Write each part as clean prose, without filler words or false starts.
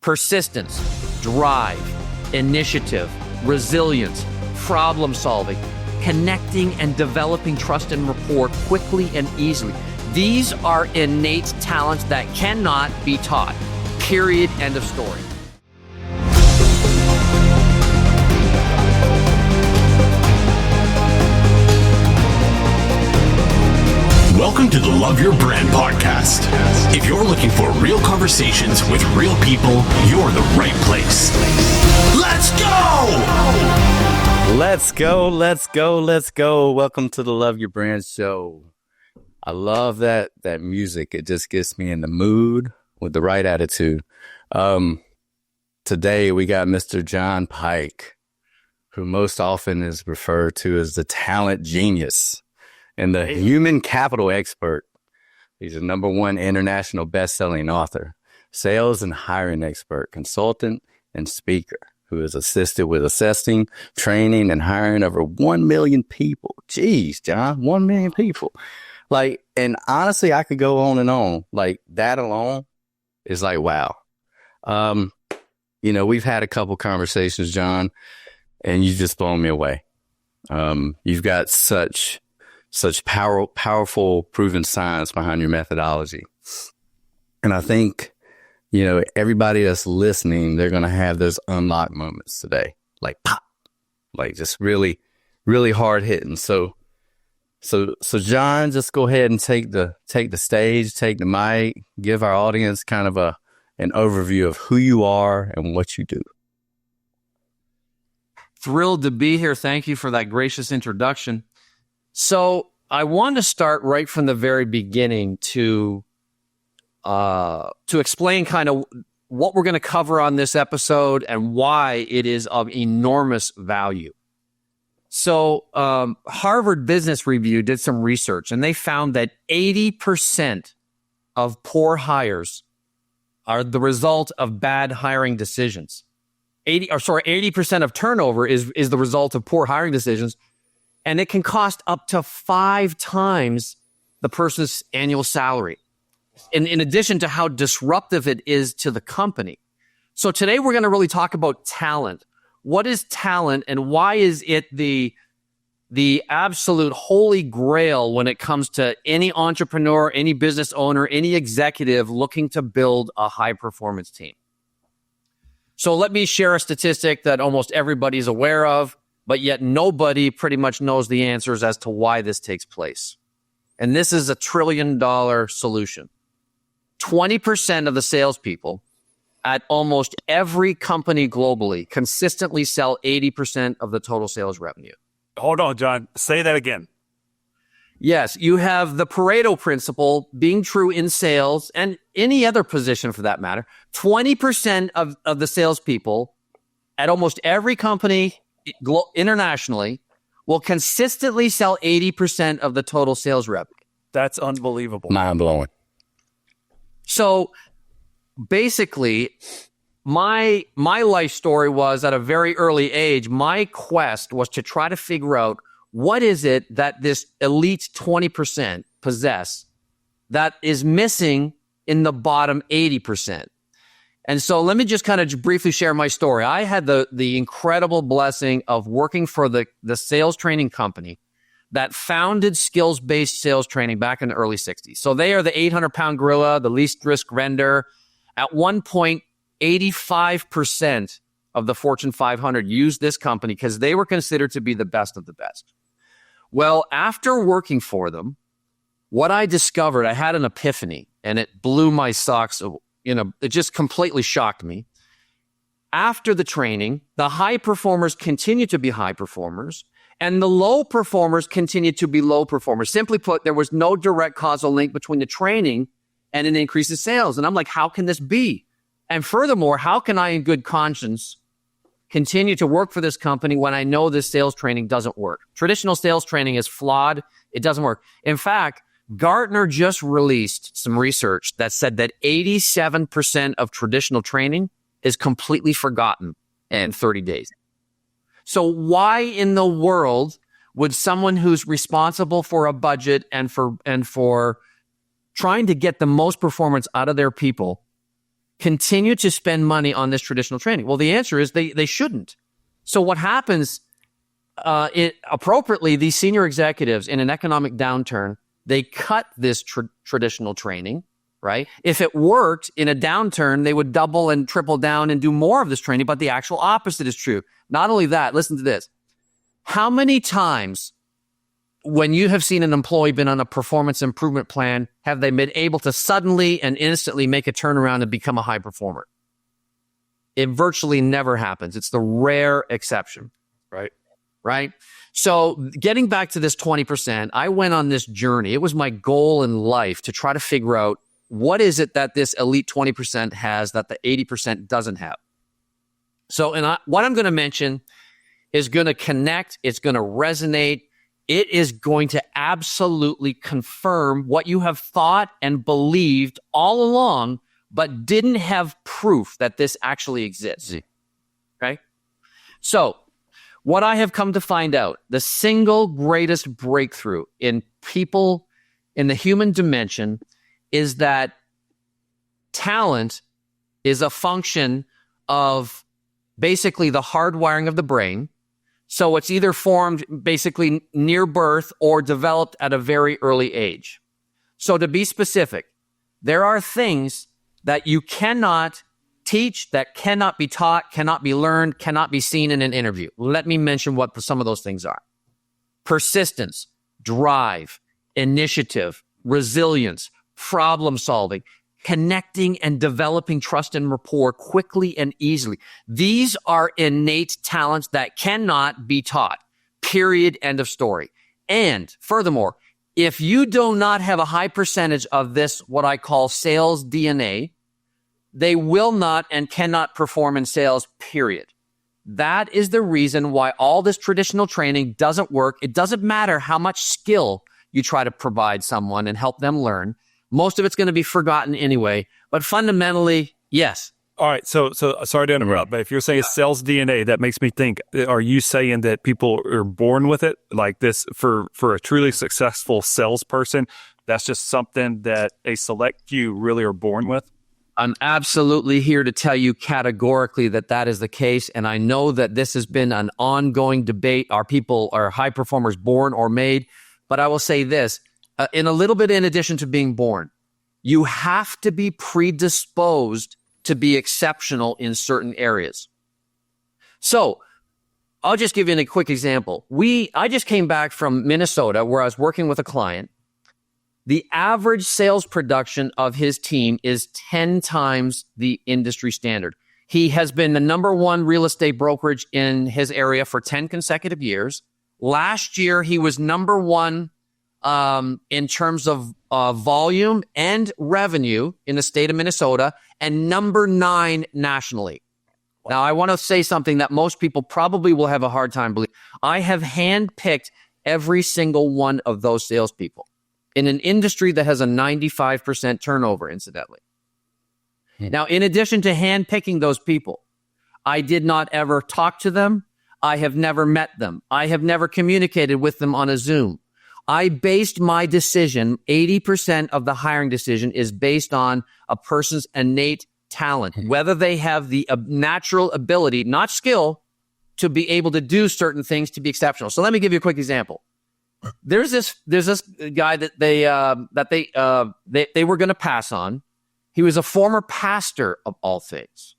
persistence, drive, initiative, resilience, problem solving, connecting and developing trust and rapport quickly and easily. These are innate talents that cannot be taught. Period. End of story. Welcome to the Love Your Brand podcast. If you're looking for real conversations with real people, you're the right place. Let's go! Let's go, let's go, let's go. Welcome to the Love Your Brand show. I love that music. It just gets me in the mood with the right attitude. Today we got Mr. John Pyke, who most often is referred to as the talent genius and the human capital expert. He's a #1 international best-selling author, sales and hiring expert, consultant, and speaker who has assisted with assessing, training, and hiring over 1 million people. Jeez, John, 1 million people. And honestly, I could go on and on. That alone is wow. We've had a couple conversations, John, and you've just blown me away. You've got such powerful proven science behind your methodology. And I think, everybody that's listening, they're going to have those unlock moments today, pop, just really, really hard hitting. So John, just go ahead and take the stage, take the mic, give our audience kind of an overview of who you are and what you do. Thrilled to be here. Thank you for that gracious introduction. So I want to start right from the very beginning to explain kind of what we're going to cover on this episode and why it is of enormous value. So Harvard Business Review did some research, and they found that 80% of poor hires are the result of bad hiring decisions. 80% of turnover is the result of poor hiring decisions. And it can cost up to 5 times the person's annual salary, in addition to how disruptive it is to the company. So today we're going to really talk about talent. What is talent, and why is it the absolute holy grail when it comes to any entrepreneur, any business owner, any executive looking to build a high-performance team? So let me share a statistic that almost everybody's aware of, but yet nobody pretty much knows the answers as to why this takes place. And this is $1 trillion solution. 20% of the salespeople at almost every company globally consistently sell 80% of the total sales revenue. Hold on, John. Say that again. Yes, you have the Pareto principle being true in sales and any other position for that matter. 20% of the salespeople at almost every company internationally will consistently sell 80% of the total sales revenue. That's unbelievable. Mind blowing. So basically, my life story was at a very early age, my quest was to try to figure out what is it that this elite 20% possess that is missing in the bottom 80%. And so let me just kind of briefly share my story. I had the incredible blessing of working for the sales training company that founded skills-based sales training back in the early 60s. So they are the 800-pound gorilla, the least risk vendor. At one point, 85% of the Fortune 500 used this company because they were considered to be the best of the best. Well, after working for them, what I discovered, I had an epiphany, and it blew my socks. It just completely shocked me. After the training, the high performers continue to be high performers, and the low performers continue to be low performers. Simply put, there was no direct causal link between the training and an increase in sales. And I'm like, how can this be? And furthermore, how can I in good conscience continue to work for this company when I know this sales training doesn't work? Traditional sales training is flawed. It doesn't work. In fact, Gartner just released some research that said that 87% of traditional training is completely forgotten in 30 days. So why in the world would someone who's responsible for a budget and for trying to get the most performance out of their people continue to spend money on this traditional training? Well, the answer is they shouldn't. So what happens appropriately, these senior executives in an economic downturn, they cut this traditional training, right? If it worked in a downturn, they would double and triple down and do more of this training, but the actual opposite is true. Not only that, listen to this. How many times when you have seen an employee been on a performance improvement plan, have they been able to suddenly and instantly make a turnaround and become a high performer? It virtually never happens. It's the rare exception. Right? So getting back to this 20%, I went on this journey. It was my goal in life to try to figure out what is it that this elite 20% has that the 80% doesn't have. So what I'm going to mention is going to connect. It's going to resonate. It is going to absolutely confirm what you have thought and believed all along, but didn't have proof that this actually exists. Okay? So what I have come to find out, the single greatest breakthrough in people, in the human dimension, is that talent is a function of basically the hardwiring of the brain. So it's either formed basically near birth or developed at a very early age. So to be specific, there are things that you cannot teach, that cannot be taught, cannot be learned, cannot be seen in an interview. Let me mention what some of those things are. Persistence, drive, initiative, resilience, problem solving, connecting and developing trust and rapport quickly and easily. These are innate talents that cannot be taught. Period. End of story. And furthermore, if you do not have a high percentage of this, what I call sales DNA, they will not and cannot perform in sales, period. That is the reason why all this traditional training doesn't work. It doesn't matter how much skill you try to provide someone and help them learn. Most of it's going to be forgotten anyway. But fundamentally, yes. All right. So sorry to interrupt, but if you're saying sales DNA, that makes me think, are you saying that people are born with it? Like this, for a truly successful salesperson, that's just something that a select few really are born with? I'm absolutely here to tell you categorically that that is the case. And I know that this has been an ongoing debate. Are people, are high performers born or made? But I will say this, in a little bit in addition to being born, you have to be predisposed to be exceptional in certain areas. So I'll just give you a quick example. I just came back from Minnesota where I was working with a client. The average sales production of his team is 10 times the industry standard. He has been the number one real estate brokerage in his area for 10 consecutive years. Last year, he was number one in terms of volume and revenue in the state of Minnesota, and number 9 nationally. Now, I want to say something that most people probably will have a hard time believing. I have handpicked every single one of those salespeople in an industry that has a 95% turnover, incidentally. Now, in addition to handpicking those people, I did not ever talk to them. I have never met them. I have never communicated with them on a Zoom. I based my decision, 80% of the hiring decision is based on a person's innate talent, whether they have the natural ability, not skill, to be able to do certain things to be exceptional. So let me give you a quick example. There's this guy that they were going to pass on. He was a former pastor of all things.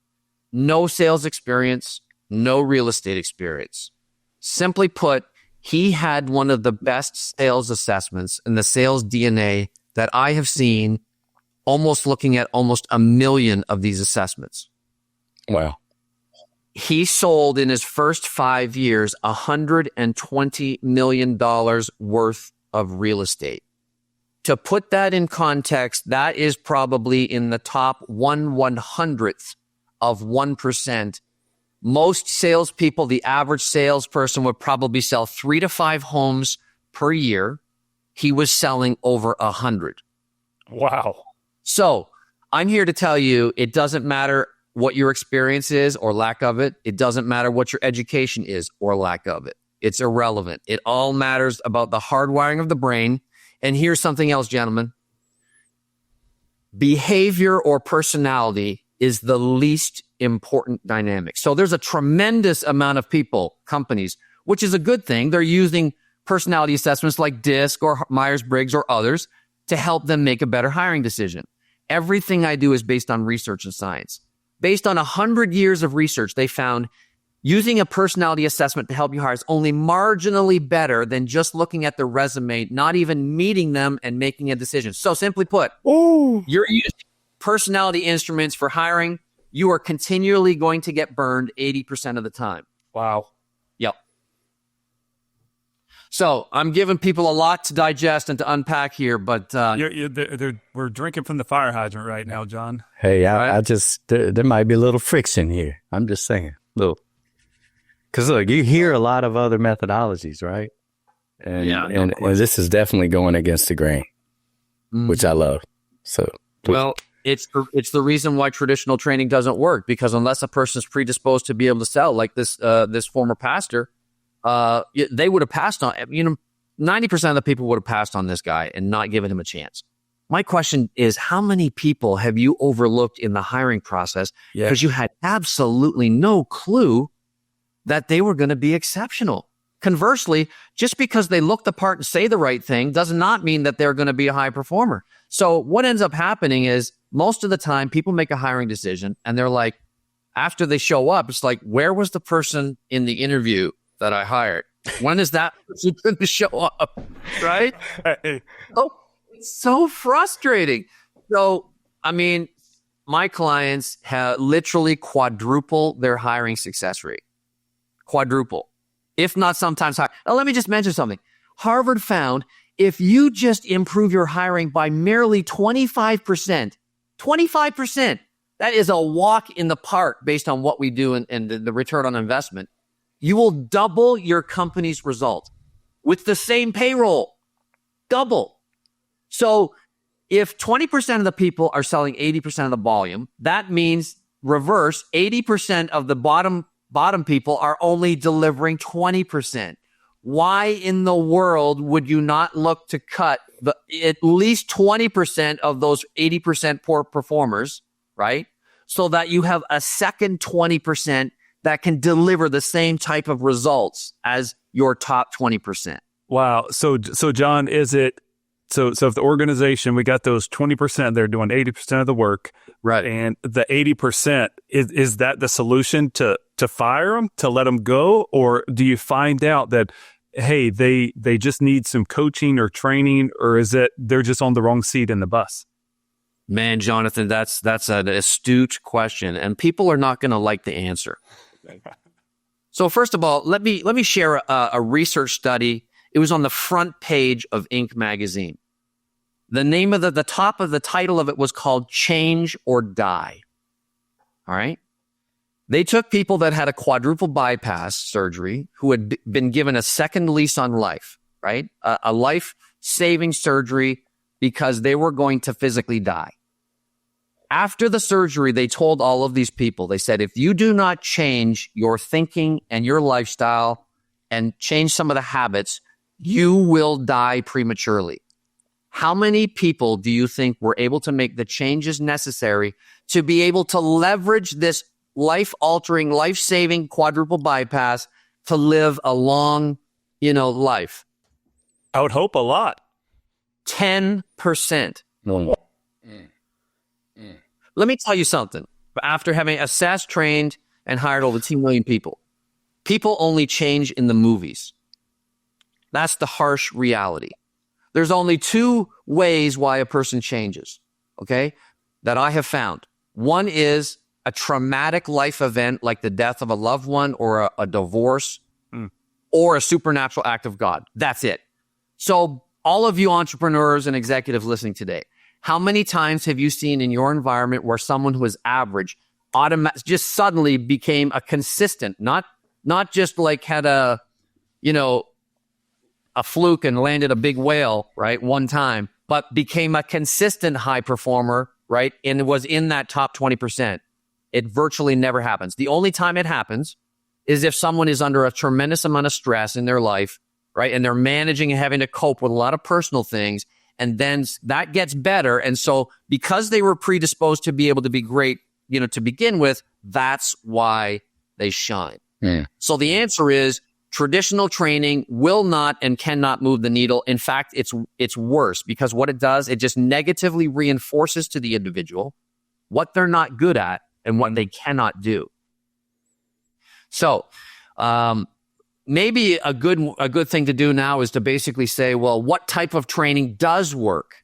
No sales experience, no real estate experience. Simply put, he had one of the best sales assessments in the sales DNA that I have seen, almost looking at almost 1 million of these assessments. Wow. He sold in his first 5 years $120 million worth of real estate. To put that in context, that is probably in the top 1/100th of 1%. Most salespeople, the average salesperson would probably sell 3 to 5 homes per year. He was selling over 100. Wow. So I'm here to tell you, it doesn't matter what your experience is or lack of it. It doesn't matter what your education is or lack of it. It's irrelevant. It all matters about the hardwiring of the brain. And here's something else, gentlemen. Behavior or personality is the least important dynamic. So there's a tremendous amount of people, companies, which is a good thing. They're using personality assessments like DISC or Myers-Briggs or others to help them make a better hiring decision. Everything I do is based on research and science. Based on 100 years of research, they found using a personality assessment to help you hire is only marginally better than just looking at their resume, not even meeting them and making a decision. So simply put, you're using personality instruments for hiring. You are continually going to get burned 80% of the time. Wow. Yep. So I'm giving people a lot to digest and to unpack here, but We're drinking from the fire hydrant right now, John. Hey, I just, there might be a little friction here. I'm just saying, little. Because look, you hear a lot of other methodologies, right? And this is definitely going against the grain, which I love. So, well, it's the reason why traditional training doesn't work, because unless a person's predisposed to be able to sell, like this former pastor, they would have passed on. 90% of the people would have passed on this guy and not given him a chance. My question is, how many people have you overlooked in the hiring process because you had absolutely no clue that they were going to be exceptional? Conversely, just because they look the part and say the right thing does not mean that they're going to be a high performer. So what ends up happening is most of the time people make a hiring decision and they're like, after they show up, it's like, where was the person in the interview that I hired? When is that person going to show up? Right? Oh, it's so frustrating. So, I mean, my clients have literally quadrupled their hiring success rate. Quadruple, if not sometimes higher. Now, let me just mention something. Harvard found if you just improve your hiring by merely 25%, that is a walk in the park based on what we do and the return on investment. You will double your company's result with the same payroll. Double. So if 20% of the people are selling 80% of the volume, that means reverse, 80% of the bottom people are only delivering 20%. Why in the world would you not look to cut at least 20% of those 80% poor performers, right? So that you have a second 20% that can deliver the same type of results as your top 20%. Wow. So John, is it, so if the organization, we got those 20%, they're doing 80% of the work, right? And the 80%, is that the solution to fire them, to let them go? Or do you find out that, hey, they just need some coaching or training, or is it they're just on the wrong seat in the bus? Man, Jonathan, that's an astute question, and people are not going to like the answer. So first of all, let me share a research study. It was on the front page of Inc. magazine. The name of the top of the title of it was called Change or Die. All right. They took people that had a quadruple bypass surgery who had been given a second lease on life, right? A life-saving surgery because they were going to physically die. After the surgery, they told all of these people, they said, if you do not change your thinking and your lifestyle and change some of the habits, you will die prematurely. How many people do you think were able to make the changes necessary to be able to leverage this life-altering, life-saving quadruple bypass to live a long, life? I would hope a lot. 10%. No. Let me tell you something. After having assessed, trained, and hired over 2 million people only change in the movies. That's the harsh reality. There's only 2 ways why a person changes, okay, that I have found. One is a traumatic life event like the death of a loved one or a divorce or a supernatural act of God. That's it. So all of you entrepreneurs and executives listening today, how many times have you seen in your environment where someone who was average just suddenly became a consistent, not just like had a fluke and landed a big whale, right, one time, but became a consistent high performer, right, and was in that top 20%. It virtually never happens. The only time it happens is if someone is under a tremendous amount of stress in their life, right, and they're managing and having to cope with a lot of personal things, and then that gets better. And so because they were predisposed to be able to be great to begin with, that's why they shine. So the answer is traditional training will not and cannot move the needle. In fact, it's worse, because what it does, it just negatively reinforces to the individual what they're not good at and what they cannot do. So, maybe a good thing to do now is to basically say, well, what type of training does work?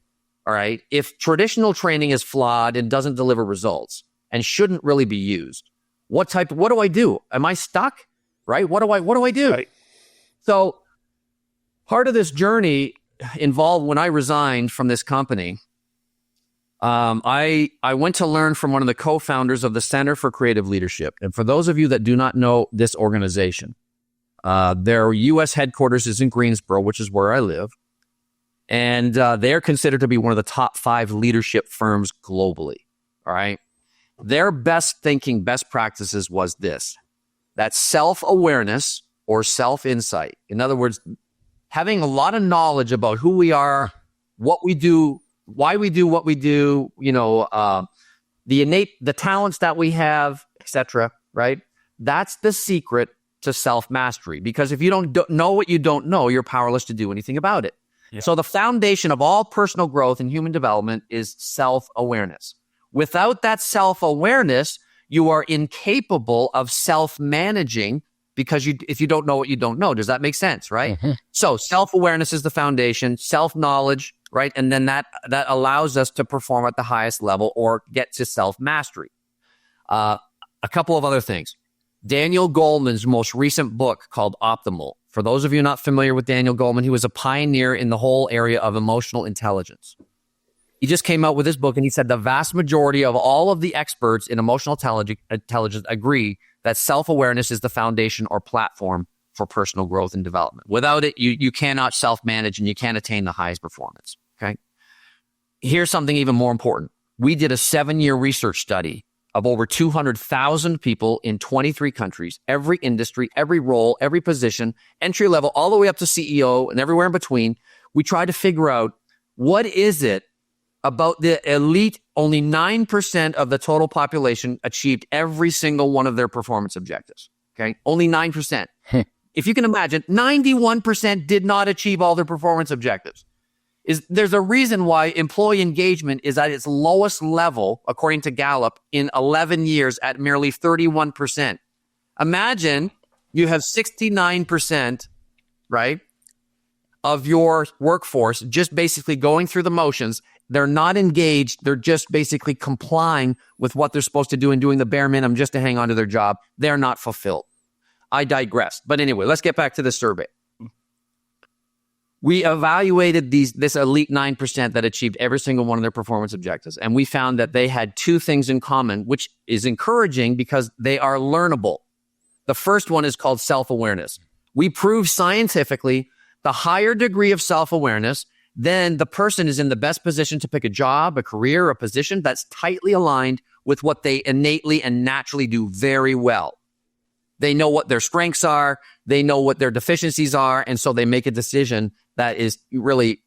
All right. If traditional training is flawed and doesn't deliver results and shouldn't really be used, what do I do? Am I stuck? Right? What do I do? Right. So part of this journey involved when I resigned from this company. I went to learn from one of the co-founders of the Center for Creative Leadership. And for those of you that do not know this organization, their U.S. headquarters is in Greensboro, which is where I live. And they're considered to be one of the top 5 leadership firms globally. All right. Their best thinking, best practices was this: that self-awareness or self-insight. In other words, having a lot of knowledge about who we are, what we do, why we do what we do, the innate, the talents that we have, etc. Right? That's the secret to self-mastery. Because if you don't know what you don't know, you're powerless to do anything about it. Yeah. So the foundation of all personal growth and human development is self-awareness. Without that self-awareness, you are incapable of self-managing, because if you don't know what you don't know. Does that make sense, right? Mm-hmm. So self-awareness is the foundation, self-knowledge, right? And then that allows us to perform at the highest level or get to self-mastery. A couple of other things. Daniel Goleman's most recent book called Optimal. For those of you not familiar with Daniel Goleman, he was a pioneer in the whole area of emotional intelligence. He just came out with this book, and he said the vast majority of all of the experts in emotional intelligence agree that self-awareness is the foundation or platform for personal growth and development. Without it, you cannot self-manage and you can't attain the highest performance. Okay. Here's something even more important. We did a 7-year research study of over 200,000 people in 23 countries, every industry, every role, every position, entry level, all the way up to CEO and everywhere in between. We tried to figure out, what is it about the elite? Only 9% of the total population achieved every single one of their performance objectives. Okay. Only 9%. If you can imagine, 91% did not achieve all their performance objectives. There's a reason why employee engagement is at its lowest level, according to Gallup, in 11 years at merely 31%. Imagine you have 69%, right, of your workforce just basically going through the motions. They're not engaged. They're just basically complying with what they're supposed to do and doing the bare minimum just to hang on to their job. They're not fulfilled. I digress. But anyway, let's get back to the survey. We evaluated this elite 9% that achieved every single one of their performance objectives. And we found that they had 2 things in common, which is encouraging because they are learnable. The first one is called self-awareness. We proved scientifically the higher degree of self-awareness, then the person is in the best position to pick a job, a career, a position that's tightly aligned with what they innately and naturally do very well. They know what their strengths are. They know what their deficiencies are. And so they make a decision that is really,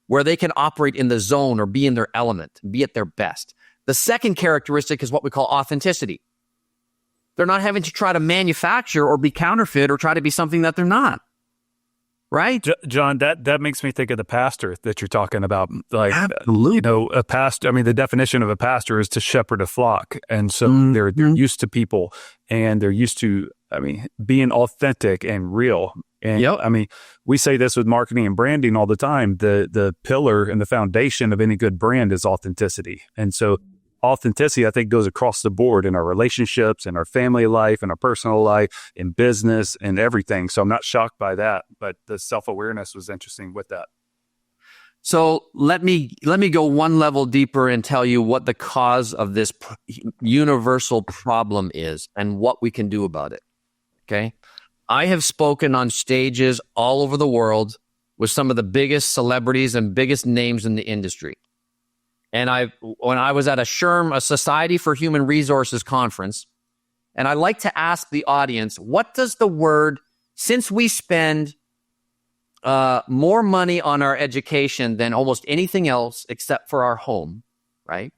where they can operate in the zone or be in their element, be at their best. The second characteristic is what we call authenticity. They're not having to try to manufacture or be counterfeit or try to be something that they're not. Right? John, that makes me think of the pastor that you're talking about. Like, absolutely. A pastor, the definition of a pastor is to shepherd a flock. And so they're used to people, and they're used to, being authentic and real. And we say this with marketing and branding all the time. The pillar and the foundation of any good brand is authenticity. And so authenticity, I think, goes across the board in our relationships, in our family life, in our personal life, in business, and everything. So I'm not shocked by that, but the self-awareness was interesting with that. So let me go one level deeper and tell you what the cause of this universal problem is and what we can do about it. Okay. I have spoken on stages all over the world with some of the biggest celebrities and biggest names in the industry. And when I was at a SHRM, a Society for Human Resources conference, and I like to ask the audience, what does the word, since we spend more money on our education than almost anything else except for our home, right?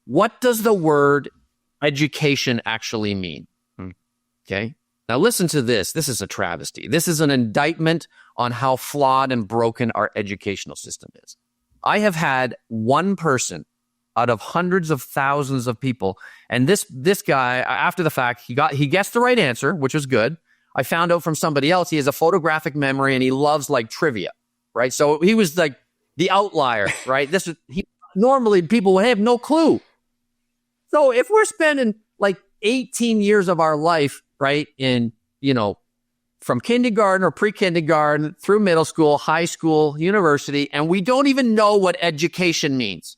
What does the word education actually mean? Okay. Now listen to this. This is a travesty. This is an indictment on how flawed and broken our educational system is. I have had one person out of hundreds of thousands of people, and this guy, after the fact, he guessed the right answer, which was good. I found out from somebody else he has a photographic memory and he loves like trivia, right? So he was like the outlier, right? Normally people would have no clue. So if we're spending like 18 years of our life, right, in, from kindergarten or pre-kindergarten through middle school, high school, university, and we don't even know what education means.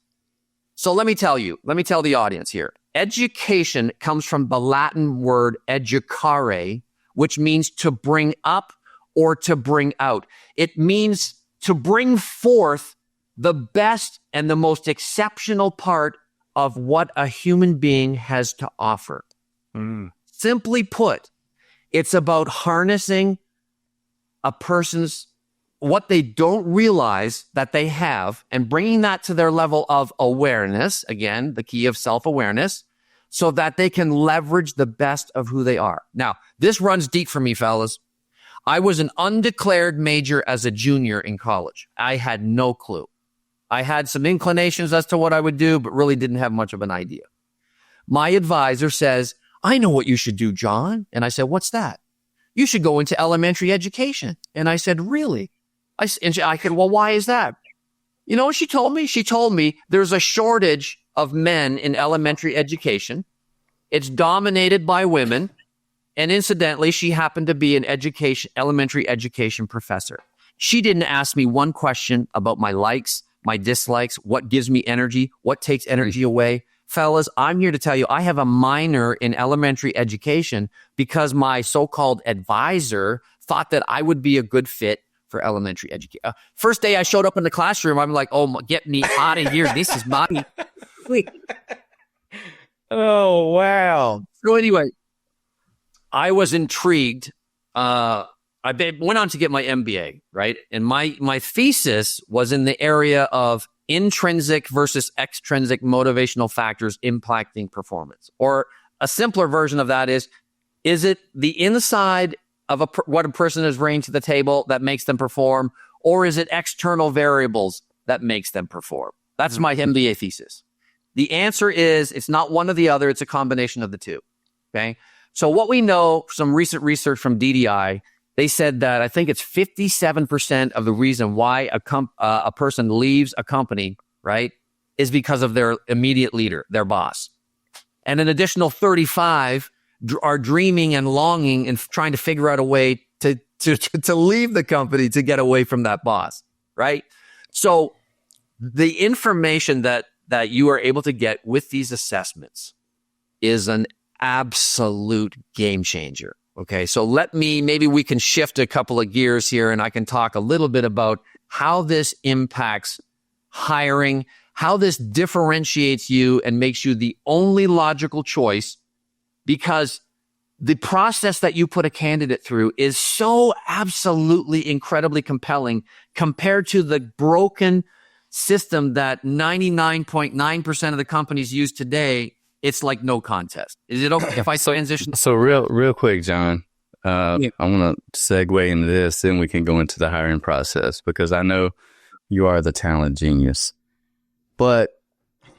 So let me tell the audience here. Education comes from the Latin word educare, which means to bring up or to bring out. It means to bring forth the best and the most exceptional part of what a human being has to offer. Simply put, it's about harnessing a person's what they don't realize that they have and bringing that to their level of awareness, again, the key of self-awareness, so that they can leverage the best of who they are. Now, this runs deep for me, fellas. I was an undeclared major as a junior in college. I had no clue. I had some inclinations as to what I would do, but really didn't have much of an idea. My advisor says, I know what you should do, John. And I said, what's that? You should go into elementary education. And I said, really? I said, well, why is that? You know what she told me? She told me there's a shortage of men in elementary education. It's dominated by women. And incidentally, she happened to be an elementary education professor. She didn't ask me one question about my likes, my dislikes, what gives me energy, what takes energy away. Fellas, I'm here to tell you, I have a minor in elementary education because my so-called advisor thought that I would be a good fit for elementary education. First day I showed up in the classroom, I'm like, oh, get me out of here. This is my... Oh, wow. So anyway, I was intrigued. I went on to get my MBA, right? And my thesis was in the area of intrinsic versus extrinsic motivational factors impacting performance. Or a simpler version of that is it the inside of what a person is bringing to the table that makes them perform, or is it external variables that makes them perform? That's my MBA thesis. The answer is it's not one or the other. It's a combination of the two. Okay. So what we know, some recent research from DDI, they said that I think it's 57% of the reason why a person leaves a company, right, is because of their immediate leader, their boss. And an additional 35 are dreaming and longing and trying to figure out a way to leave the company to get away from that boss, right? So the information that you are able to get with these assessments is an absolute game changer. Okay, so maybe we can shift a couple of gears here and I can talk a little bit about how this impacts hiring, how this differentiates you and makes you the only logical choice, because the process that you put a candidate through is so absolutely incredibly compelling compared to the broken system that 99.9% of the companies use today. It's like no contest. Is it okay if I transition? So real quick, John, I want to segue into this, then we can go into the hiring process, because I know you are the talent genius. But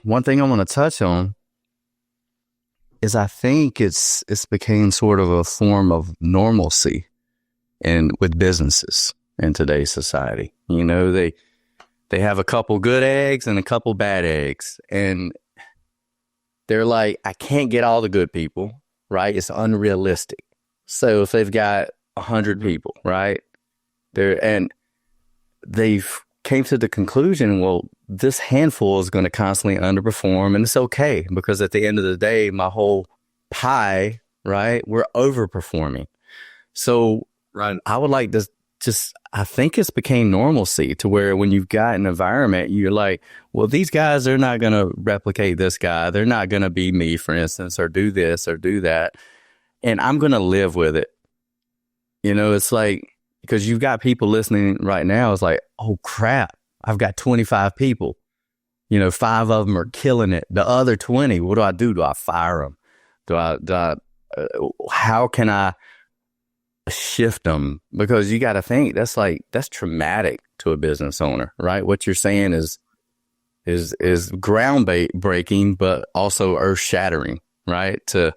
one thing I want to touch on is I think it's became sort of a form of normalcy with businesses in today's society. You know, they have a couple good eggs and a couple bad eggs, and they're like, I can't get all the good people, right? It's unrealistic. So if they've got 100 people, right, they've came to the conclusion, well, this handful is going to constantly underperform, and it's okay, because at the end of the day, my whole pie, right, we're overperforming. So right, I would like to I think it's became normalcy to where when you've got an environment, you're like, well, these guys, they're not going to replicate this guy. They're not going to be me, for instance, or do this or do that. And I'm going to live with it. You know, it's like, because you've got people listening right now. It's like, oh, crap, I've got 25 people. You know, 5 of them are killing it. The other 20, what do? Do I fire them? How can I shift them? Because you got to think that's traumatic to a business owner, right? What you're saying is breaking, but also earth shattering, right? To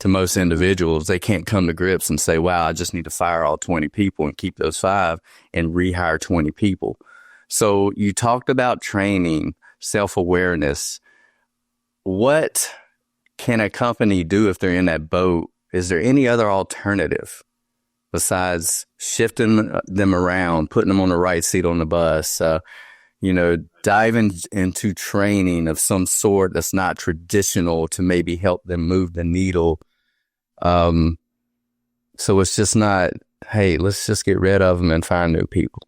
most individuals, they can't come to grips and say, wow, I just need to fire all 20 people and keep those 5 and rehire 20 people. So you talked about training, self-awareness. What can a company do if they're in that boat? Is there any other alternative besides shifting them around, putting them on the right seat on the bus, diving into training of some sort that's not traditional to maybe help them move the needle? So it's just not, hey, let's just get rid of them and find new people.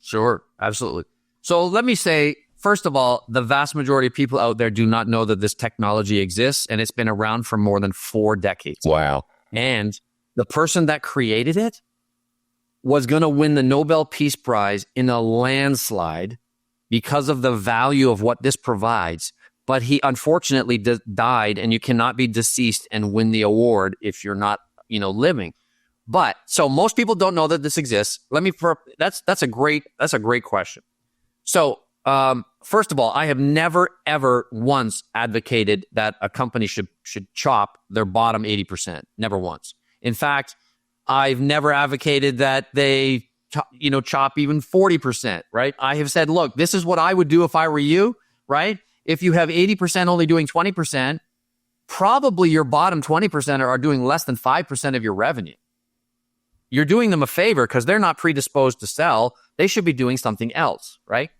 Sure, absolutely. So let me say, first of all, the vast majority of people out there do not know that this technology exists, and it's been around for more than 4 decades. Wow. And the person that created it was going to win the Nobel Peace Prize in a landslide because of the value of what this provides. But he unfortunately died, and you cannot be deceased and win the award if you're not, living. But so most people don't know that this exists. That's a great question. So first of all, I have never ever once advocated that a company should chop their bottom 80%. Never once. In fact, I've never advocated that they chop even 40%. Right? I have said, look, this is what I would do if I were you. Right? If you have 80% only doing 20%, probably your bottom 20% are doing less than 5% of your revenue. You're doing them a favor because they're not predisposed to sell. They should be doing something else, right?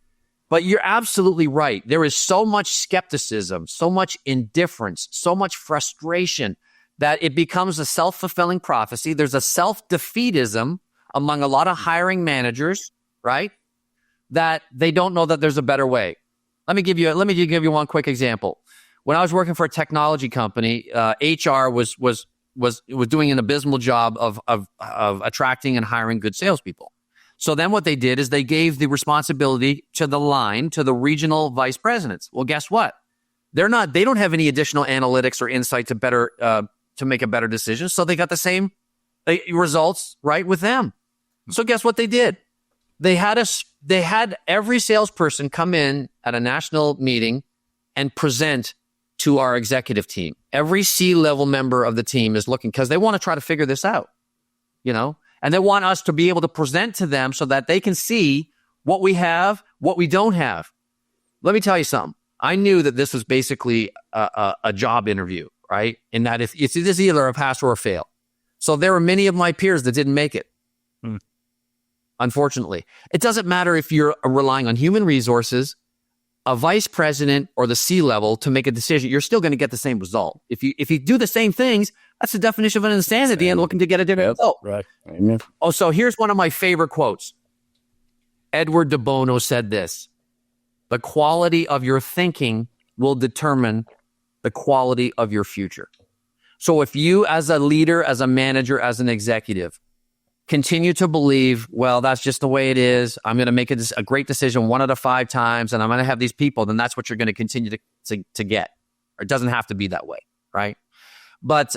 But you're absolutely right. There is so much skepticism, so much indifference, so much frustration that it becomes a self-fulfilling prophecy. There's a self-defeatism among a lot of hiring managers, right? That they don't know that there's a better way. Let me give you one quick example. When I was working for a technology company, HR was doing an abysmal job of attracting and hiring good salespeople. So then what they did is they gave the responsibility to the regional vice presidents. Well, guess what? They don't have any additional analytics or insight to make a better decision. So they got the same results right with them. So guess what they did? They had every salesperson come in at a national meeting and present to our executive team. Every C-level member of the team is looking because they want to try to figure this out, and they want us to be able to present to them so that they can see what we have, what we don't have. Let me tell you something. I knew that this was basically a job interview, right? In that it's either a pass or a fail. So there were many of my peers that didn't make it. Unfortunately, it doesn't matter if you're relying on human resources, a vice president, or the C-level to make a decision. You're still going to get the same result. If you do the same things, that's the definition of an insanity and looking to get a different result. Right. Amen. Oh, so here's one of my favorite quotes. Edward de Bono said this: "The quality of your thinking will determine the quality of your future." So if you, as a leader, as a manager, as an executive, continue to believe, well, that's just the way it is, I'm going to make a great decision 1 out of 5 times, and I'm going to have these people, then that's what you're going to continue to get. Or it doesn't have to be that way, right? But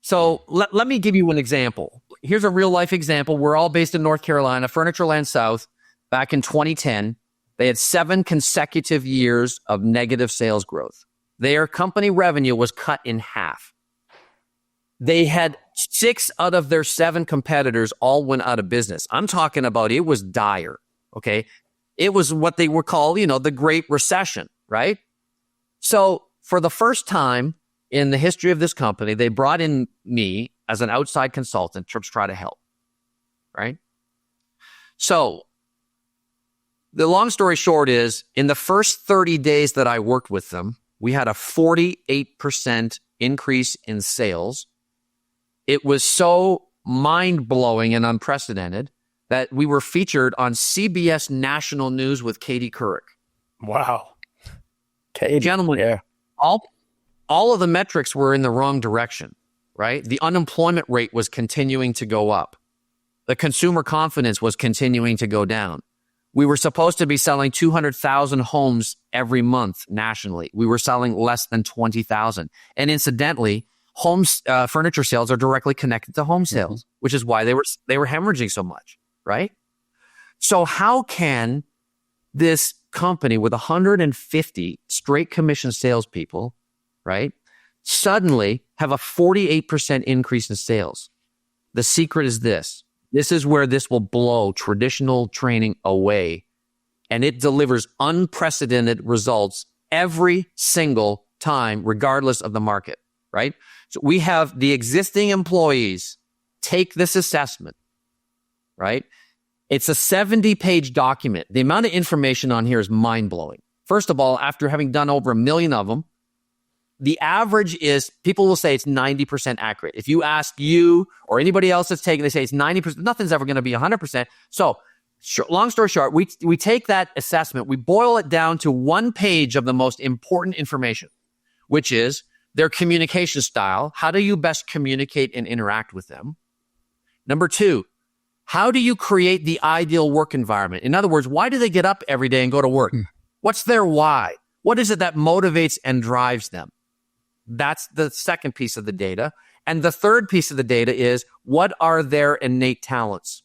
so let me give you an example. Here's a real life example. We're all based in North Carolina, Furnitureland South. Back in 2010, they had 7 consecutive years of negative sales growth. Their company revenue was cut in half. They had 6 out of their 7 competitors all went out of business. I'm talking about it was dire, okay? It was what they would call, the Great Recession, right? So for the first time in the history of this company, they brought in me as an outside consultant to try to help, right? So the long story short is, in the first 30 days that I worked with them, we had a 48% increase in sales. It was so mind-blowing and unprecedented that we were featured on CBS National News with Katie Couric. Wow. Katie, gentlemen, yeah. all of the metrics were in the wrong direction, right? The unemployment rate was continuing to go up. The consumer confidence was continuing to go down. We were supposed to be selling 200,000 homes every month nationally. We were selling less than 20,000. And incidentally, furniture sales are directly connected to home sales, which is why they were hemorrhaging so much, right? So how can this company with 150 straight commission salespeople, right, suddenly have a 48% increase in sales? The secret is this. This is where this will blow traditional training away, and it delivers unprecedented results every single time, regardless of the market, right? So we have the existing employees take this assessment, right? It's a 70-page document. The amount of information on here is mind-blowing. First of all, after having done over 1 million of them, the average is, people will say it's 90% accurate. If you ask you or anybody else that's taken, they say it's 90%. Nothing's ever going to be 100%. So long story short, we take that assessment, we boil it down to one page of the most important information, which is their communication style. How do you best communicate and interact with them? Number 2, how do you create the ideal work environment? In other words, why do they get up every day and go to work? What's their why? What is it that motivates and drives them? That's the second piece of the data. And the third piece of the data is, what are their innate talents?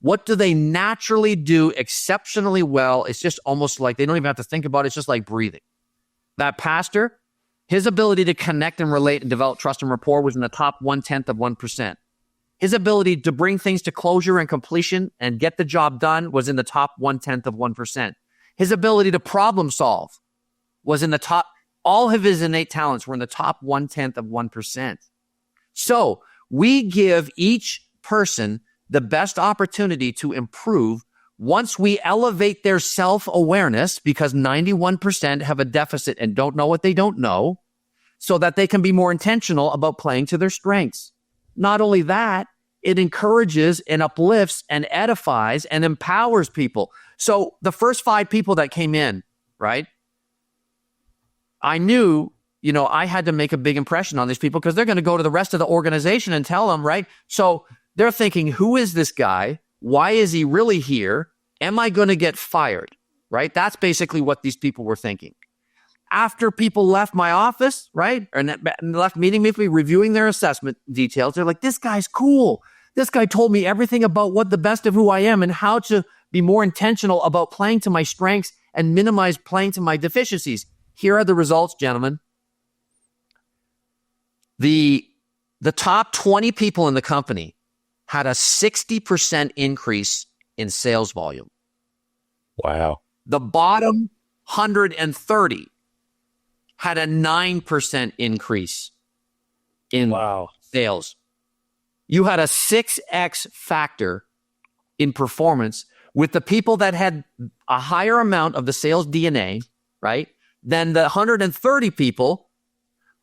What do they naturally do exceptionally well? It's just almost like they don't even have to think about it. It's just like breathing. That pastor, his ability to connect and relate and develop trust and rapport was in the top 0.1%. His ability to bring things to closure and completion and get the job done was in the top 0.1%. His ability to problem solve was in the top. All of his innate talents were in the top 0.1%. So we give each person the best opportunity to improve once we elevate their self-awareness, because 91% have a deficit and don't know what they don't know, so that they can be more intentional about playing to their strengths. Not only that, it encourages and uplifts and edifies and empowers people. So the first 5 people that came in, right? I knew, I had to make a big impression on these people because they're going to go to the rest of the organization and tell them, right? So they're thinking, who is this guy? Why is he really here? Am I going to get fired? Right? That's basically what these people were thinking. After people left my office, right? And left meeting me, reviewing their assessment details, they're like, this guy's cool. This guy told me everything about what the best of who I am and how to be more intentional about playing to my strengths and minimize playing to my deficiencies. Here are the results, gentlemen. The top 20 people in the company had a 60% increase in sales volume. Wow. The bottom 130 had a 9% increase in sales. You had a 6x factor in performance with the people that had a higher amount of the sales DNA, right? Than the 130 people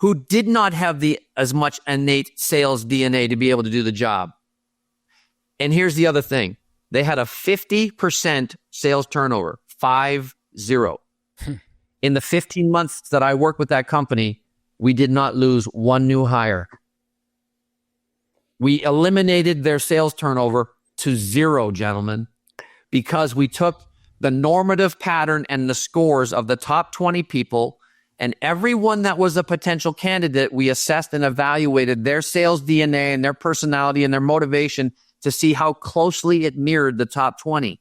who did not have as much innate sales DNA to be able to do the job. And here's the other thing. They had a 50% sales turnover, 50. In the 15 months that I worked with that company, we did not lose one new hire. We eliminated their sales turnover to 0, gentlemen, because we took the normative pattern and the scores of the top 20 people, and everyone that was a potential candidate, we assessed and evaluated their sales DNA and their personality and their motivation to see how closely it mirrored the top 20.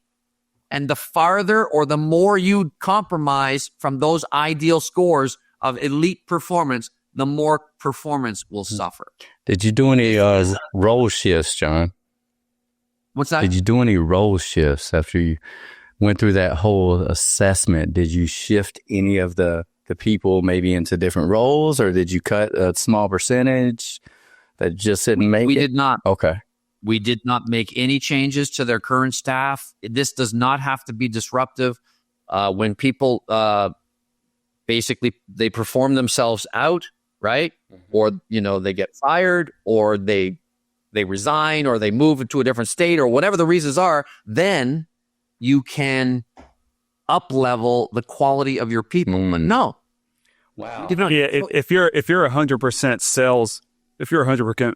And the farther or the more you compromise from those ideal scores of elite performance, the more performance will suffer. Did you do any role shifts, John? What's that? Did you do any role shifts after you went through that whole assessment? Did you shift any of the people maybe into different roles, or did you cut a small percentage that just didn't make it? We did not. Okay. We did not make any changes to their current staff. This does not have to be disruptive. When people basically they perform themselves out, right? Or they get fired, or they resign, or they move into a different state, or whatever the reasons are, then you can up-level the quality of your people. But no. Wow. Yeah, if you're 100% sales, if you're 100%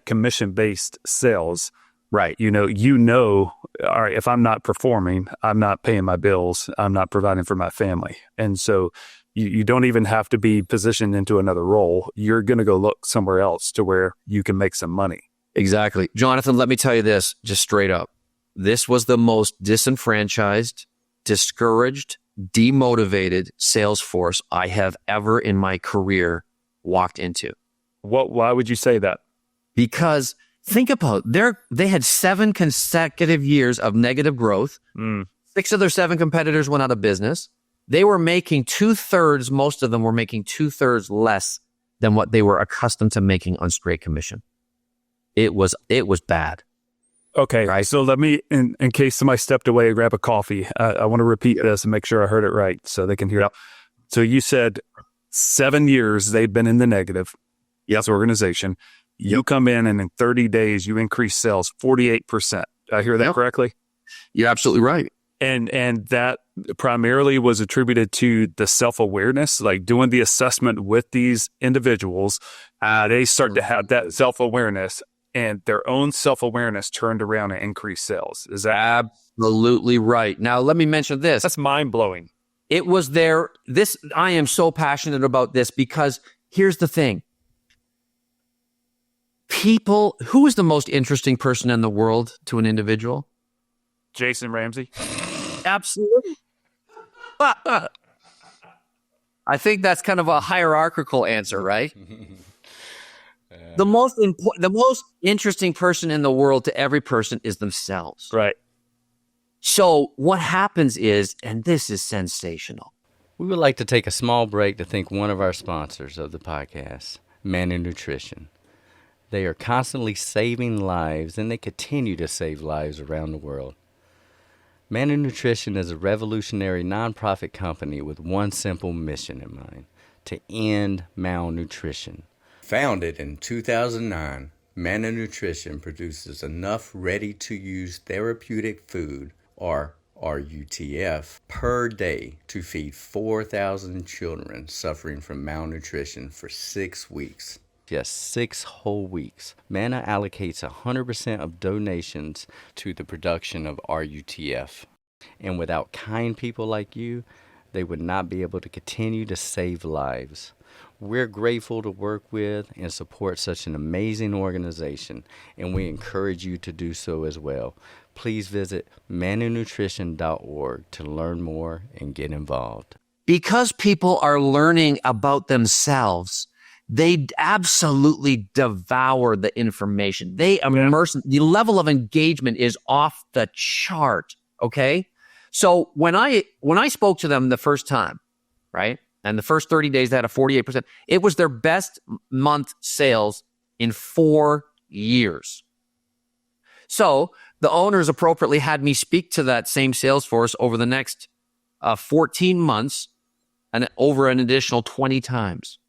commission-based sales, right? You know all right, if I'm not performing, I'm not paying my bills, I'm not providing for my family. And so you don't even have to be positioned into another role. You're going to go look somewhere else to where you can make some money. Exactly. Jonathan, let me tell you this, just straight up. This was the most disenfranchised, discouraged, demotivated sales force I have ever in my career walked into. Why would you say that? Because think about they had 7 consecutive years of negative growth. 6 of their 7 competitors went out of business. They were making 2/3, most of them were making 2/3 less than what they were accustomed to making on straight commission. It was bad. Okay, right? So let me, in case somebody stepped away and grab a coffee, I want to repeat this and make sure I heard it right so they can hear it. So you said 7 years they've been in the negative. Yes, organization. You come in and in 30 days you increase sales 48%. Did I hear that correctly? You're absolutely right. And that primarily was attributed to the self-awareness, like doing the assessment with these individuals. They start to have that self-awareness, and their own self-awareness turned around and increased sales. Is that absolutely right? Now, let me mention this. That's mind-blowing. It was I am so passionate about this because here's the thing. Who is the most interesting person in the world to an individual? Jason Ramsey? Absolutely. I think that's kind of a hierarchical answer, right? The most interesting person in the world to every person is themselves. Right. So what happens is, and this is sensational, we would like to take a small break to thank one of our sponsors of the podcast, Manna Nutrition. They are constantly saving lives, and they continue to save lives around the world. Manna Nutrition is a revolutionary nonprofit company with one simple mission in mind: to end malnutrition. Founded in 2009, Manna Nutrition produces enough ready-to-use therapeutic food, or RUTF, per day to feed 4,000 children suffering from malnutrition for 6 weeks. Yes, 6 whole weeks. Manna allocates 100% of donations to the production of RUTF. And without kind people like you, they would not be able to continue to save lives. We're grateful to work with and support such an amazing organization, and we encourage you to do so as well. Please visit mannanutrition.org to learn more and get involved. Because people are learning about themselves, they absolutely devour the information. They immerse. The level of engagement is off the chart. Okay. So when I spoke to them the first time, right, and the first 30 days they had a 48%, it was their best month sales in 4 years. So the owners appropriately had me speak to that same sales force over the next 14 months and over an additional 20 times.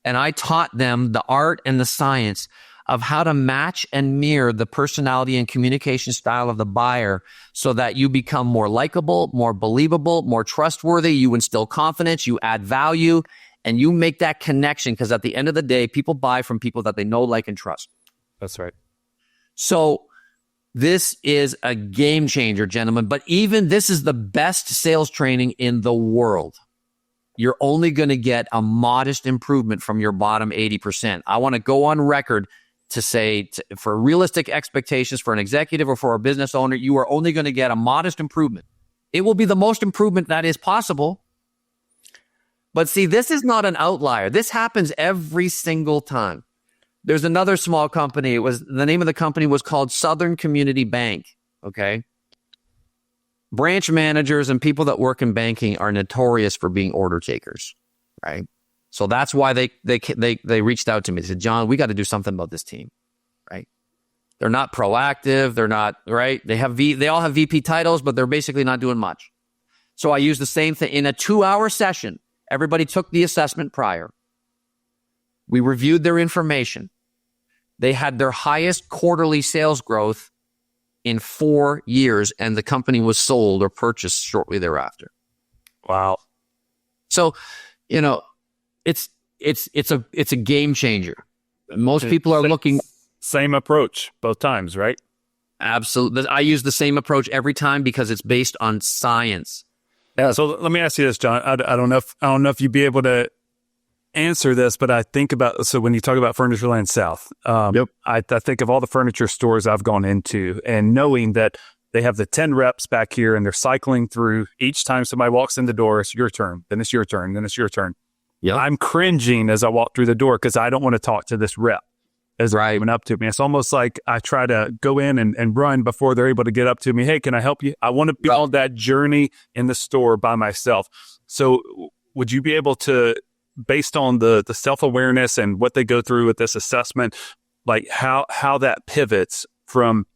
And I taught them the art and the science of how to match and mirror the personality and communication style of the buyer so that you become more likable, more believable, more trustworthy. You instill confidence, you add value, and you make that connection, because at the end of the day, people buy from people that they know, like, and trust. That's right. So this is a game changer, gentlemen. But even this is the best sales training in the world. You're only going to get a modest improvement from your bottom 80%. I want to go on record to say, for realistic expectations for an executive or for a business owner, you are only going to get a modest improvement. It will be the most improvement that is possible. But see, this is not an outlier. This happens every single time. There's another small company. The name of the company was called Southern Community Bank. Okay. Branch managers and people that work in banking are notorious for being order takers, right? So that's why they reached out to me. They said, John, we got to do something about this team, right? They're not proactive. They're not, right? They all have VP titles, but they're basically not doing much. So I used the same thing. In a 2-hour session, everybody took the assessment prior. We reviewed their information. They had their highest quarterly sales growth in 4 years, and the company was sold or purchased shortly thereafter. Wow. So, it's a game changer. Most people are looking. Same approach both times, right? Absolutely. I use the same approach every time because it's based on science. Yeah. So let me ask you this, John. I don't know if you'd be able to answer this, but I think about, so when you talk about Furniture Land South, I think of all the furniture stores I've gone into and knowing that they have the 10 reps back here and they're cycling through each time somebody walks in the door, it's your turn, then it's your turn, then it's your turn. Yep. I'm cringing as I walk through the door because I don't want to talk to this rep as they're coming up to me. It's almost like I try to go in and run before they're able to get up to me. Hey, can I help you? I want to be on that journey in the store by myself. So would you be able to, based on the self-awareness and what they go through with this assessment, like how that pivots from,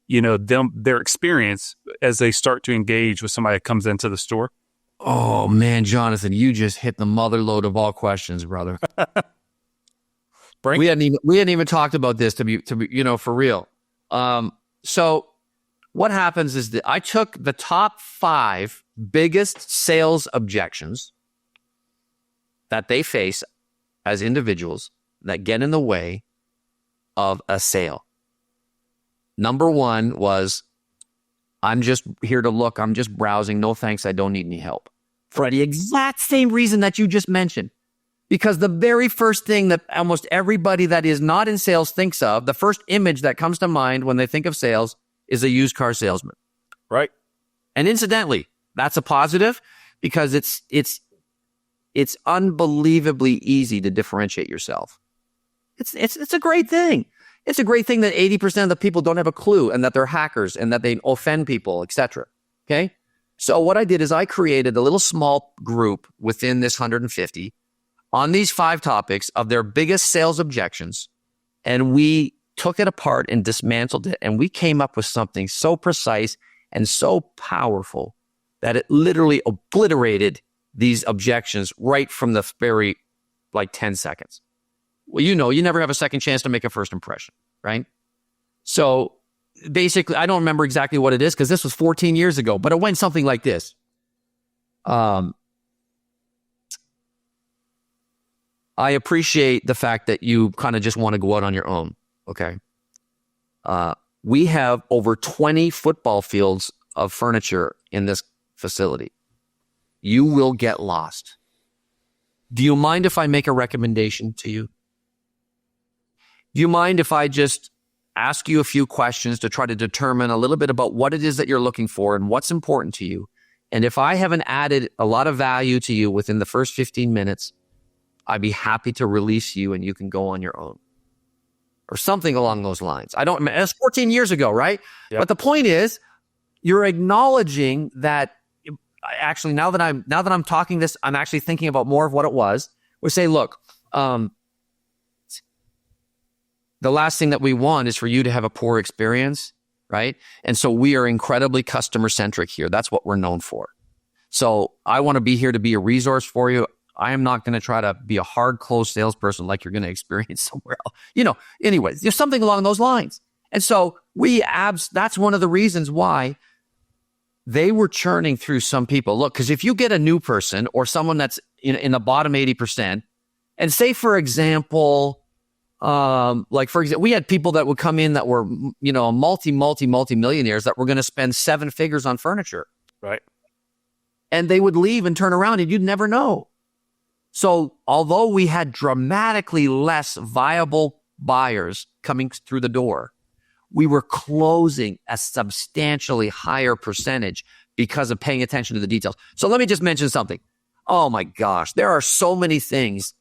their experience as they start to engage with somebody that comes into the store? Oh man, Jonathan, you just hit the mother lode of all questions, brother. We hadn't even talked about this to be for real. So what happens is that I took the top 5 biggest sales objections that they face as individuals that get in the way of a sale. Number 1 was, I'm just here to look. I'm just browsing. No thanks. I don't need any help. For the exact same reason that you just mentioned. Because the very first thing that almost everybody that is not in sales thinks of, the first image that comes to mind when they think of sales is a used car salesman. Right. And incidentally, that's a positive because it's unbelievably easy to differentiate yourself. It's a great thing. It's a great thing that 80% of the people don't have a clue and that they're hackers and that they offend people, etc. Okay? So what I did is I created a little small group within this 150 on these 5 topics of their biggest sales objections, and we took it apart and dismantled it, and we came up with something so precise and so powerful that it literally obliterated these objections right from the very 10 seconds. Well, you never have a second chance to make a first impression, right? So basically, I don't remember exactly what it is because this was 14 years ago, but it went something like this. I appreciate the fact that you kind of just want to go out on your own, okay? We have over 20 football fields of furniture in this facility. You will get lost. Do you mind if I make a recommendation to you? Do you mind if I just ask you a few questions to try to determine a little bit about what it is that you're looking for and what's important to you? And if I haven't added a lot of value to you within the first 15 minutes, I'd be happy to release you and you can go on your own. Or something along those lines. That's 14 years ago, right? Yep. But the point is, you're acknowledging that. Actually, now that I'm talking this, I'm actually thinking about more of what it was. We say, look, the last thing that we want is for you to have a poor experience, right? And so we are incredibly customer centric here. That's what we're known for. So I want to be here to be a resource for you. I am not going to try to be a hard closed salesperson like you're going to experience somewhere else. Anyways, there's something along those lines. And so that's one of the reasons why they were churning through some people. Look, because if you get a new person or someone that's in the bottom 80%, and say, for example, we had people that would come in that were, multi-millionaires that were going to spend 7 figures on furniture. Right. And they would leave and turn around and you'd never know. So although we had dramatically less viable buyers coming through the door, we were closing a substantially higher percentage because of paying attention to the details. So let me just mention something. Oh my gosh, there are so many things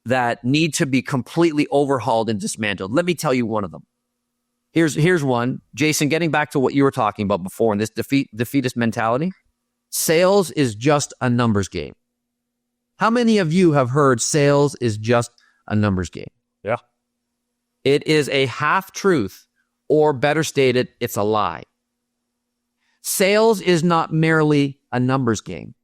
that need to be completely overhauled and dismantled. Let me tell you one of them. Here's one. Jason, getting back to what you were talking about before and this defeatist mentality, sales is just a numbers game. How many of you have heard sales is just a numbers game? Yeah. It is a half-truth, or better stated, it's a lie. Sales is not merely a numbers game.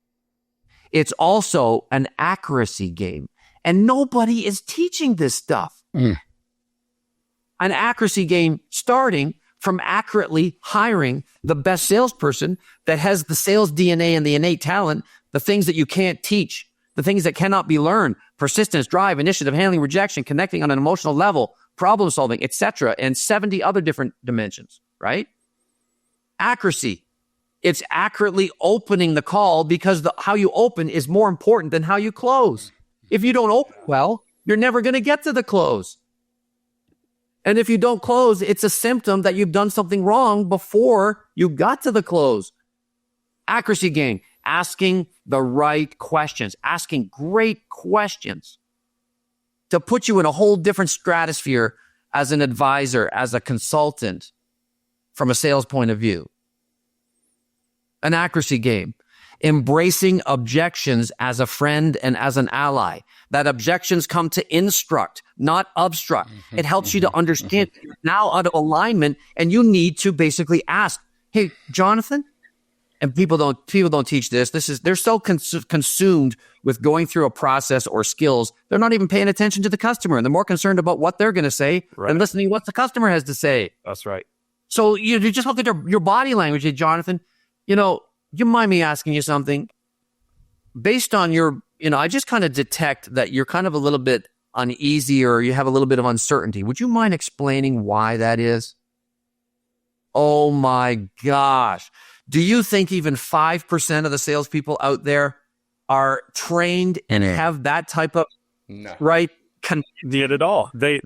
It's also an accuracy game. And nobody is teaching this stuff. An accuracy game starting from accurately hiring the best salesperson that has the sales DNA and the innate talent, the things that you can't teach, the things that cannot be learned, persistence, drive, initiative, handling, rejection, connecting on an emotional level, problem solving, etc., and 70 other different dimensions. right? Accuracy. It's accurately opening the call because how you open is more important than how you close. If you don't open well, you're never going to get to the close. And if you don't close, it's a symptom that you've done something wrong before you got to the close. Accuracy game, asking the right questions, asking great questions to put you in a whole different stratosphere as an advisor, as a consultant, from a sales point of view. An accuracy game, embracing objections as a friend and as an ally. That objections come to instruct, not obstruct. It helps you to understand you're now out of alignment, and you need to basically ask, hey, Jonathan, and people don't teach this. They're so consumed with going through a process or skills, they're not even paying attention to the customer, and they're more concerned about what they're going to say than listening to what the customer has to say. That's right. So you just look at your body language, hey, Jonathan. You mind me asking you something? Based on your, I just kind of detect that you're kind of a little bit uneasy or you have a little bit of uncertainty. Would you mind explaining why that is? Oh my gosh. Do you think even 5% of the salespeople out there are trained and have that type of right? Not at all. They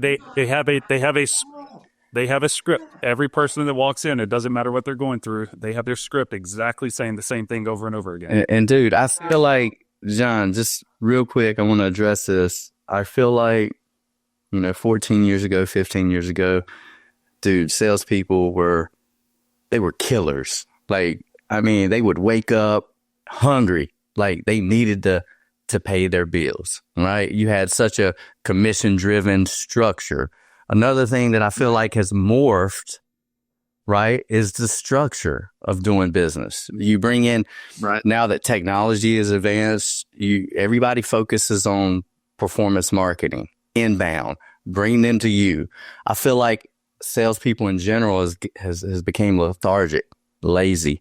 have a script. Every person that walks in, it doesn't matter what they're going through, they have their script exactly saying the same thing over and over again. And dude, I feel like, John, just real quick, I want to address this. I feel like, 14 years ago, 15 years ago, dude, salespeople were killers. Like, they would wake up hungry. Like they needed to pay their bills, right? You had such a commission-driven structure. Another thing that I feel like has morphed, right, is the structure of doing business. You bring in, now that technology is advanced, everybody focuses on performance marketing, inbound, bringing them to you. I feel like salespeople in general has become lethargic, lazy.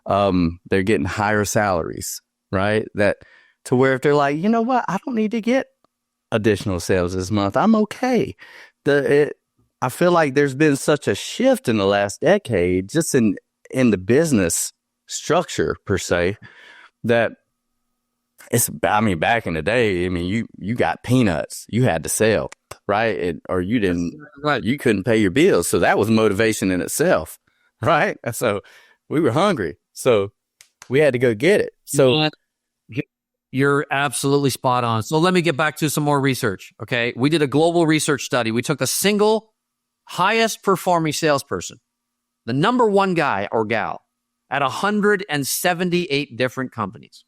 They're getting higher salaries, right? That to where if they're like, you know what, I don't need to get additional sales this month. I'm okay. I feel like there's been such a shift in the last decade, just in the business structure per se, that back in the day, you got peanuts, you had to sell, right? Or you didn't, you couldn't pay your bills. So that was motivation in itself, right? So we were hungry, so we had to go get it. So you're absolutely spot on. So let me get back to some more research. Okay. We did a global research study. We took the single highest performing salesperson, the number one guy or gal at 178 different companies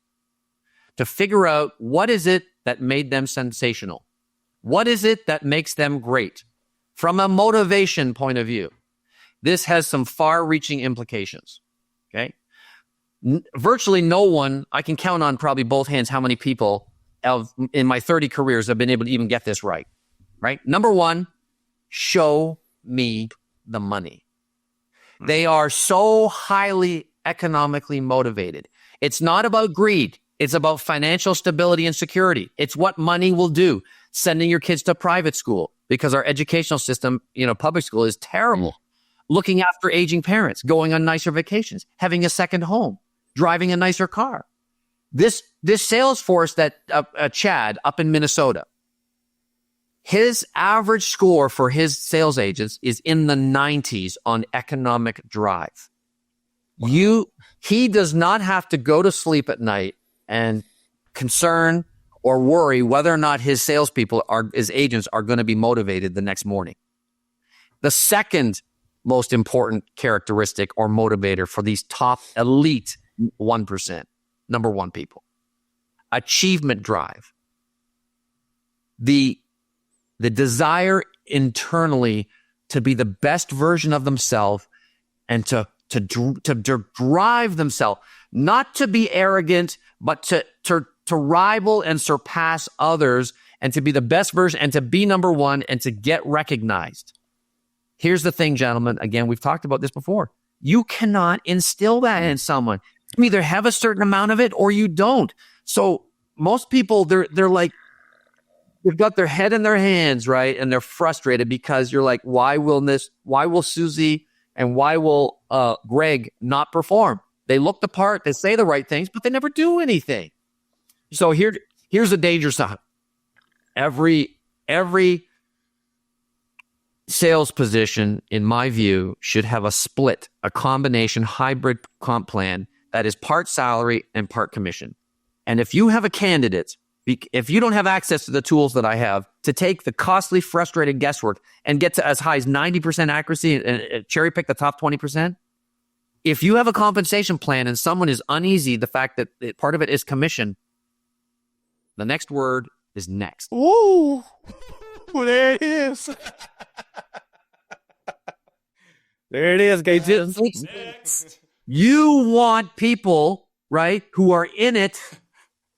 to figure out what is it that made them sensational? What is it that makes them great? From a motivation point of view, this has some far-reaching implications. Okay. Virtually no one, I can count on probably both hands how many people in my 30 careers have been able to even get this right. Number one, show me the money. They are so highly economically motivated. It's not about greed. It's about financial stability and security. It's what money will do. Sending your kids to private school because our educational system, public school is terrible. Looking after aging parents, going on nicer vacations, having a second home, driving a nicer car. This sales force that Chad up in Minnesota, his average score for his sales agents is in the 90s on economic drive. Wow. He does not have to go to sleep at night and concern or worry whether or not his salespeople his agents are going to be motivated the next morning. The second most important characteristic or motivator for these top elite 1%, number one people, achievement drive. The desire internally to be the best version of themselves and to drive themselves, not to be arrogant, but to rival and surpass others and to be the best version and to be number one and to get recognized. Here's the thing, gentlemen. Again, we've talked about this before. You cannot instill that in someone. You either have a certain amount of it or you don't. So most people, they're like, they've got their head in their hands, right? And they're frustrated because you're like, why will Susie And why will Greg not perform? They look the part, they say the right things, but they never do anything. So here's the danger sign. Every sales position, in my view, should have a split, a combination hybrid comp plan that is part salary and part commission. And if you have a candidate, if you don't have access to the tools that I have to take the costly, frustrated guesswork and get to as high as 90% accuracy and cherry pick the top 20%, if you have a compensation plan and someone is uneasy, the fact that part of it is commission, the next word is next. Ooh, there it is. There it is, Gates. Next. You want people, right, who are in it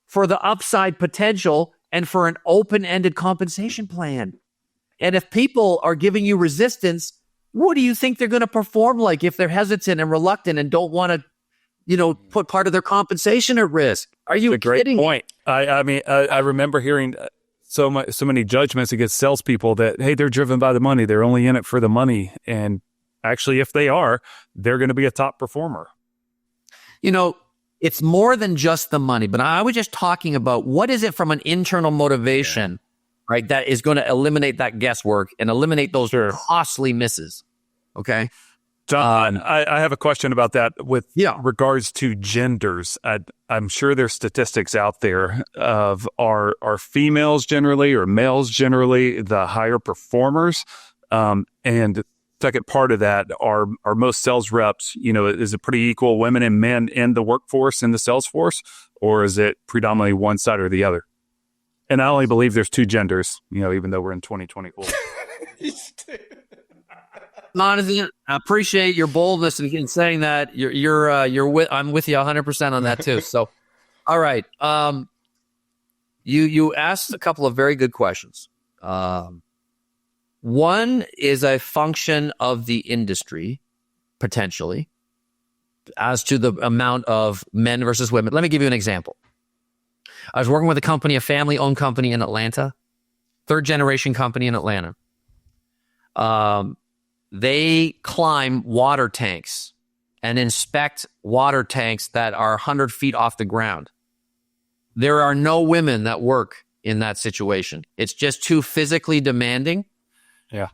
for the upside potential and for an open-ended compensation plan. And if people are giving you resistance, what do you think they're going to perform like if they're hesitant and reluctant and don't want to, put part of their compensation at risk? Are you kidding? Great point. I mean, I remember hearing so many judgments against salespeople that, hey, they're driven by the money. They're only in it for the money. And actually, if they are, they're going to be a top performer. It's more than just the money, but I was just talking about what is it from an internal motivation, right, that is going to eliminate that guesswork and eliminate those costly misses. Okay. John, I have a question about that with regards to genders. I'm sure there's statistics out there of are females generally or males generally the higher performers? And second part of that, are most sales reps, is it pretty equal women and men in the workforce, in the sales force, or is it predominantly one side or the other? And I only believe there's two genders, even though we're in 2024. Honestly, I appreciate your boldness in saying that. I'm with you 100% on that too. So, all right. You asked a couple of very good questions. One is a function of the industry, potentially, as to the amount of men versus women. Let me give you an example. I was working with a family-owned company in Atlanta, third-generation company in Atlanta. They climb water tanks and inspect water tanks that are 100 feet off the ground. There are no women that work in that situation. It's just too physically demanding. Yeah.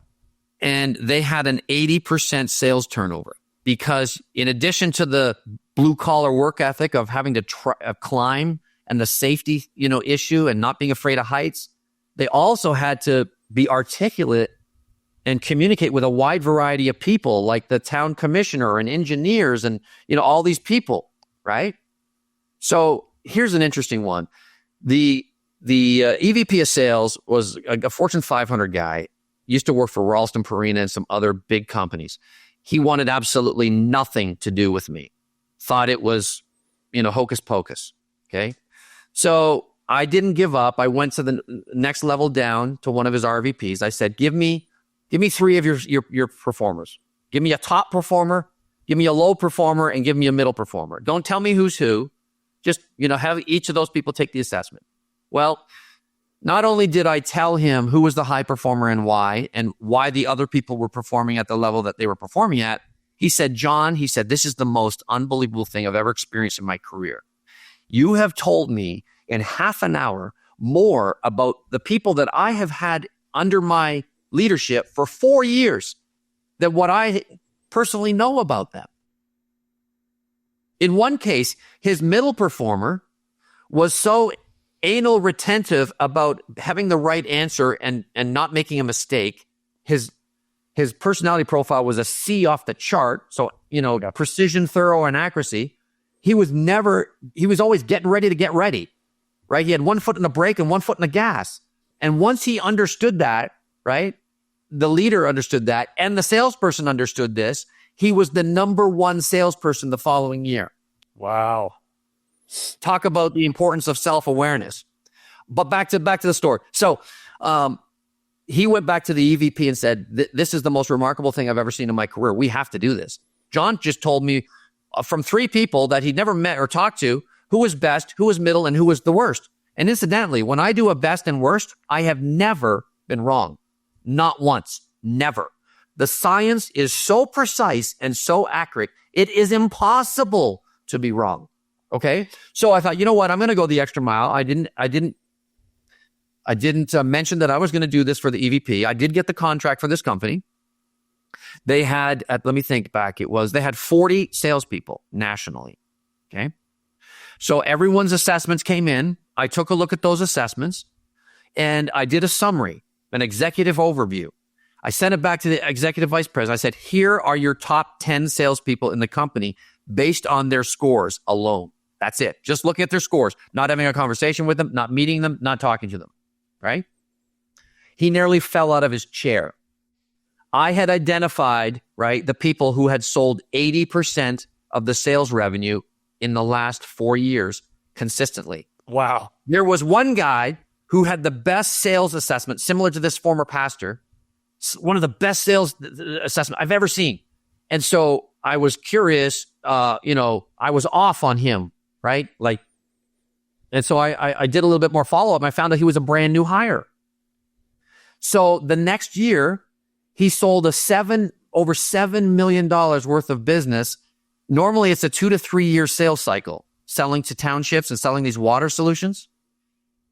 And they had an 80% sales turnover because in addition to the blue collar work ethic of having to climb and the safety, issue and not being afraid of heights, they also had to be articulate and communicate with a wide variety of people like the town commissioner and engineers and, all these people, right? So here's an interesting one. The EVP of sales was a Fortune 500 guy. Used to work for Ralston Purina and some other big companies. He wanted absolutely nothing to do with me. Thought it was, hocus pocus. Okay. So I didn't give up. I went to the next level down to one of his RVPs. I said, give me three of your performers. Give me a top performer, give me a low performer, and give me a middle performer. Don't tell me who's who. Just, have each of those people take the assessment. Well, not only did I tell him who was the high performer and why the other people were performing at the level that they were performing at, he said, John, this is the most unbelievable thing I've ever experienced in my career. You have told me in half an hour more about the people that I have had under my leadership for 4 years than what I personally know about them. In one case, his middle performer was so anal retentive about having the right answer and not making a mistake. His personality profile was a C off the chart. So, precision, thorough, and accuracy. He was always getting ready to get ready, right? He had one foot in the brake and one foot in the gas. And once he understood that, right, the leader understood that, and the salesperson understood this, he was the number one salesperson the following year. Wow. Talk about the importance of self-awareness. But back to the story. So he went back to the EVP and said, this is the most remarkable thing I've ever seen in my career. We have to do this. John just told me from 3 people that he'd never met or talked to who was best, who was middle, and who was the worst. And incidentally, when I do a best and worst, I have never been wrong. Not once. Never. The science is so precise and so accurate, it is impossible to be wrong. Okay? So I thought, you know what? I'm going to go the extra mile. I didn't mention that I was going to do this for the EVP. I did get the contract for this company. They had, let me think back, they had 40 salespeople nationally. Okay. So everyone's assessments came in. I took a look at those assessments and I did a summary, an executive overview. I sent it back to the executive vice president. I said, here are your top 10 salespeople in the company based on their scores alone. That's it. Just looking at their scores, not having a conversation with them, not meeting them, not talking to them. Right? He nearly fell out of his chair. I had identified, right, the people who had sold 80% of the sales revenue in the last 4 years consistently. Wow. There was one guy who had the best sales assessment, similar to this former pastor, one of the best sales assessment I've ever seen. And so I was curious, I was off on him, right? And so I did a little bit more follow-up. And I found out he was a brand new hire. So the next year, he sold over $7 million worth of business. Normally, it's a 2 to 3 year sales cycle, selling to townships and selling these water solutions.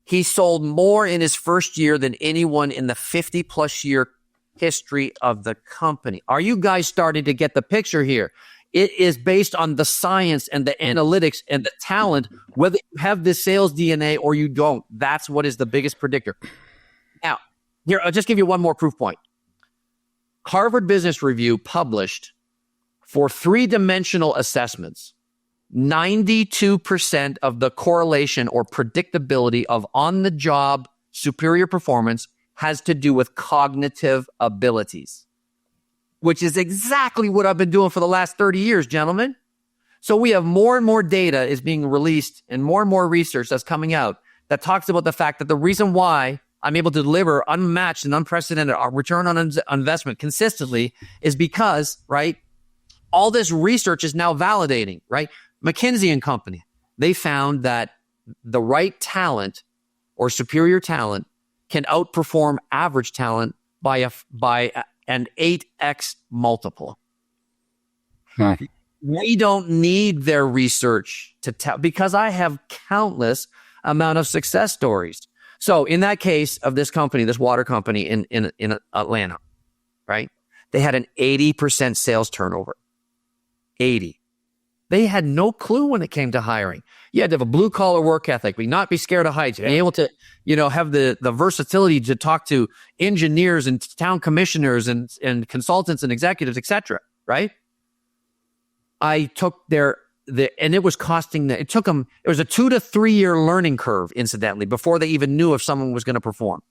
He sold more in his first year than anyone in the 50-plus year history of the company. Are you guys starting to get the picture here? It is based on the science and the analytics and the talent, whether you have this sales DNA or you don't. That's what is the biggest predictor. Now, here, I'll just give you one more proof point. Harvard Business Review published for 3-dimensional assessments, 92% of the correlation or predictability of on-the-job superior performance has to do with cognitive abilities, which is exactly what I've been doing for the last 30 years, gentlemen. So we have more and more data is being released and more research that's coming out that talks about the fact that the reason why I'm able to deliver unmatched and unprecedented return on investment consistently is because, right, all this research is now validating, right? McKinsey and Company, they found that the right talent or superior talent can outperform average talent by an 8x multiple. Huh. We don't need their research to tell, because I have countless amount of success stories. So in that case of this company, this water company in Atlanta, right? They had an 80% sales turnover. 80. They had no clue when it came to hiring. You had to have a blue collar work ethic, but not be scared of heights, be able to, have the versatility to talk to engineers and town commissioners and consultants and executives, etc. Right? I took and it was costing them, it was a 2 to 3 year learning curve, incidentally, before they even knew if someone was going to perform.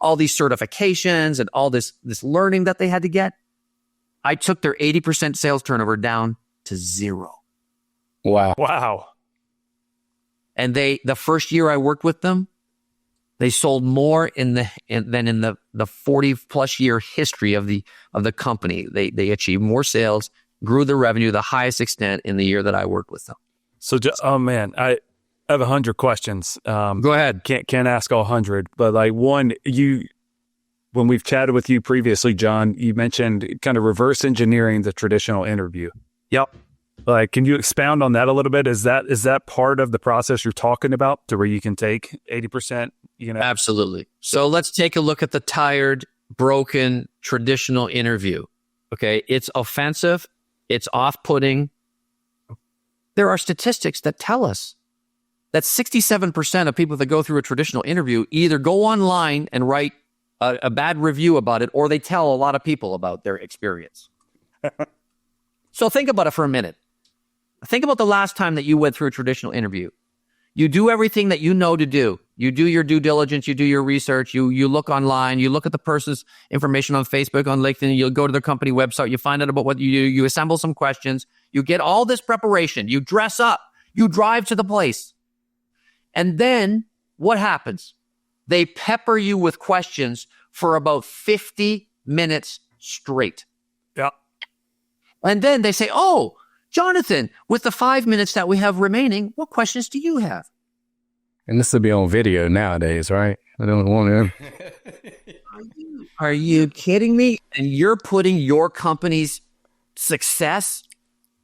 All these certifications and all this learning that they had to get. I took their 80% sales turnover down to 0. Wow. And the first year I worked with them, they sold more than in the 40 plus year history of the company. They achieved more sales, grew the revenue the highest extent in the year that I worked with them. So, oh man, I have 100 questions. Go ahead. Can't ask all 100, but when we've chatted with you previously, John, you mentioned kind of reverse engineering the traditional interview. Yep. Can you expound on that a little bit? Is that part of the process you're talking about, to where you can take 80%? Absolutely. So let's take a look at the tired, broken, traditional interview. Okay. It's offensive. It's off-putting. There are statistics that tell us that 67% of people that go through a traditional interview either go online and write a bad review about it, or they tell a lot of people about their experience. So think about it for a minute. Think about the last time that you went through a traditional interview. You do everything that you know to do. You do your due diligence. You do your research. You look online. You look at the person's information on Facebook, on LinkedIn. You'll go to their company website. You find out about what you do. You assemble some questions. You get all this preparation. You dress up. You drive to the place. And then what happens? They pepper you with questions for about 50 minutes straight. Yeah. And then they say, oh, Jonathan, with the 5 minutes that we have remaining, what questions do you have? And this will be on video nowadays, right? I don't want to. Are you kidding me? And you're putting your company's success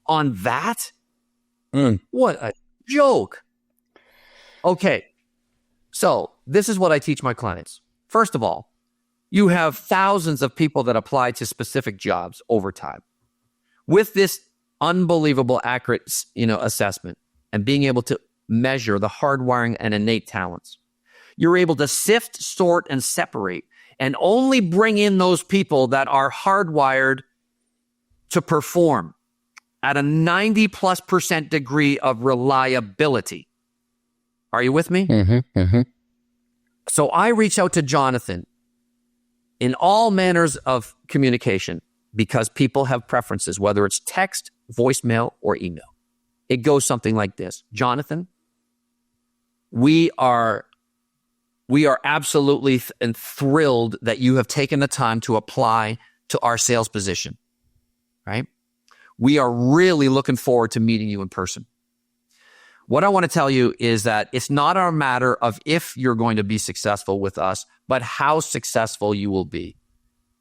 on that? What a joke. Okay. So this is what I teach my clients. First of all, you have thousands of people that apply to specific jobs over time. With this unbelievable accurate, assessment and being able to measure the hardwiring and innate talents, you're able to sift, sort, and separate and only bring in those people that are hardwired to perform at a 90+% degree of reliability. Are you with me? So I reach out to Jonathan in all manners of communication because people have preferences, whether it's text, voicemail, or email. It goes something like this. Jonathan, we are absolutely thrilled that you have taken the time to apply to our sales position, right? We are really looking forward to meeting you in person. What I want to tell you is that it's not a matter of if you're going to be successful with us, but how successful you will be,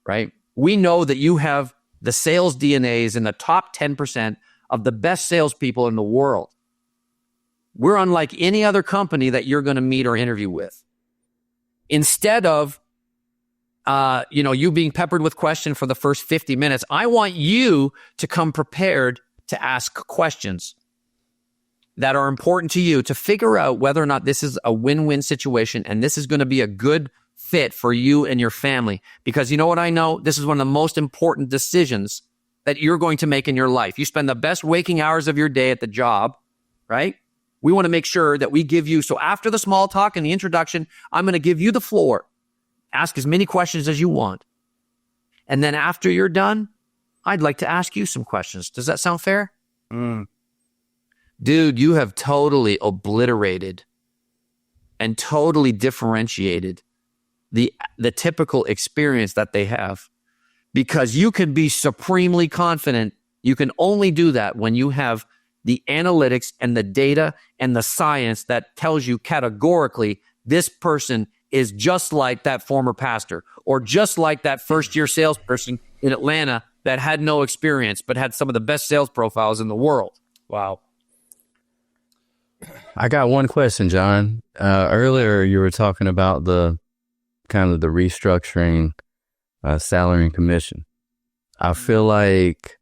right? We know that you have the sales DNAs in the top 10% of the best salespeople in the world. We're unlike any other company that you're going to meet or interview with. Instead of, you being peppered with questions for the first 50 minutes, I want you to come prepared to ask questions that are important to you to figure out whether or not this is a win-win situation and this is going to be a good fit for you and your family. Because you know what I know? This is one of the most important decisions that you're going to make in your life. You spend the best waking hours of your day at the job, right? We want to make sure that we give you, so after the small talk and the introduction, I'm going to give you the floor. Ask as many questions as you want. And then after you're done, I'd like to ask you some questions. Does that sound fair? Dude, you have totally obliterated and totally differentiated the typical experience that they have, because you can be supremely confident. You can only do that when you have the analytics and the data and the science that tells you categorically this person is just like that former pastor or just like that first-year salesperson in Atlanta that had no experience but had some of the best sales profiles in the world. Wow. I got one question, John. Earlier, you were talking about the kind of the restructuring salary and commission. I feel like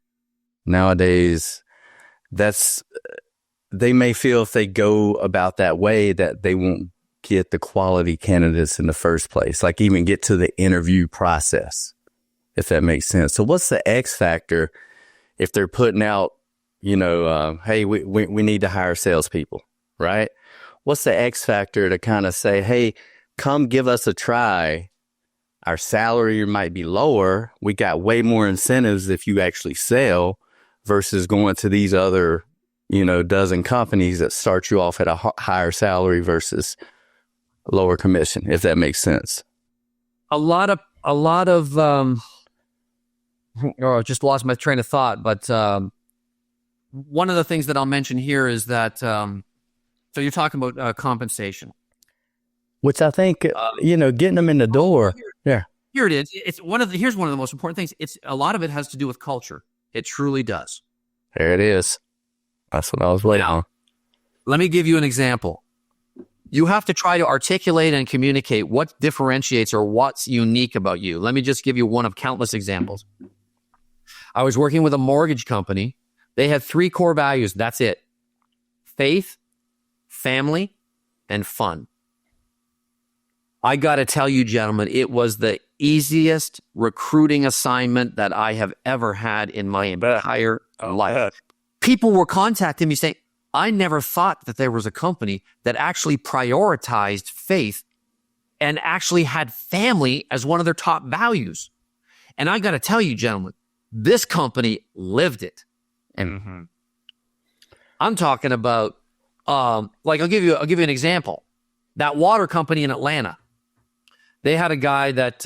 nowadays they may feel if they go about that way that they won't get the quality candidates in the first place, like even get to the interview process, if that makes sense. So what's the X factor if they're putting out, hey, we need to hire salespeople, right? What's the X factor to kind of say, hey, come give us a try. Our salary might be lower. We got way more incentives if you actually sell versus going to these other, dozen companies that start you off at a higher salary versus lower commission, if that makes sense. A lot of I just lost my train of thought, but one of the things that I'll mention here is that, so you're talking about compensation. Which I think, getting them in the door. Yeah. Here it is. Here's one of the most important things. A lot of it has to do with culture. It truly does. There it is. That's what I was waiting on. Let me give you an example. You have to try to articulate and communicate what differentiates or what's unique about you. Let me just give you one of countless examples. I was working with a mortgage company. They had 3 core values. That's it. Faith, family, and fun. I got to tell you, gentlemen, it was the easiest recruiting assignment that I have ever had in my entire life. People were contacting me saying, I never thought that there was a company that actually prioritized faith and actually had family as one of their top values. And I got to tell you, gentlemen, this company lived it. And I'm talking about, I'll give you an example. That water company in Atlanta, they had a guy that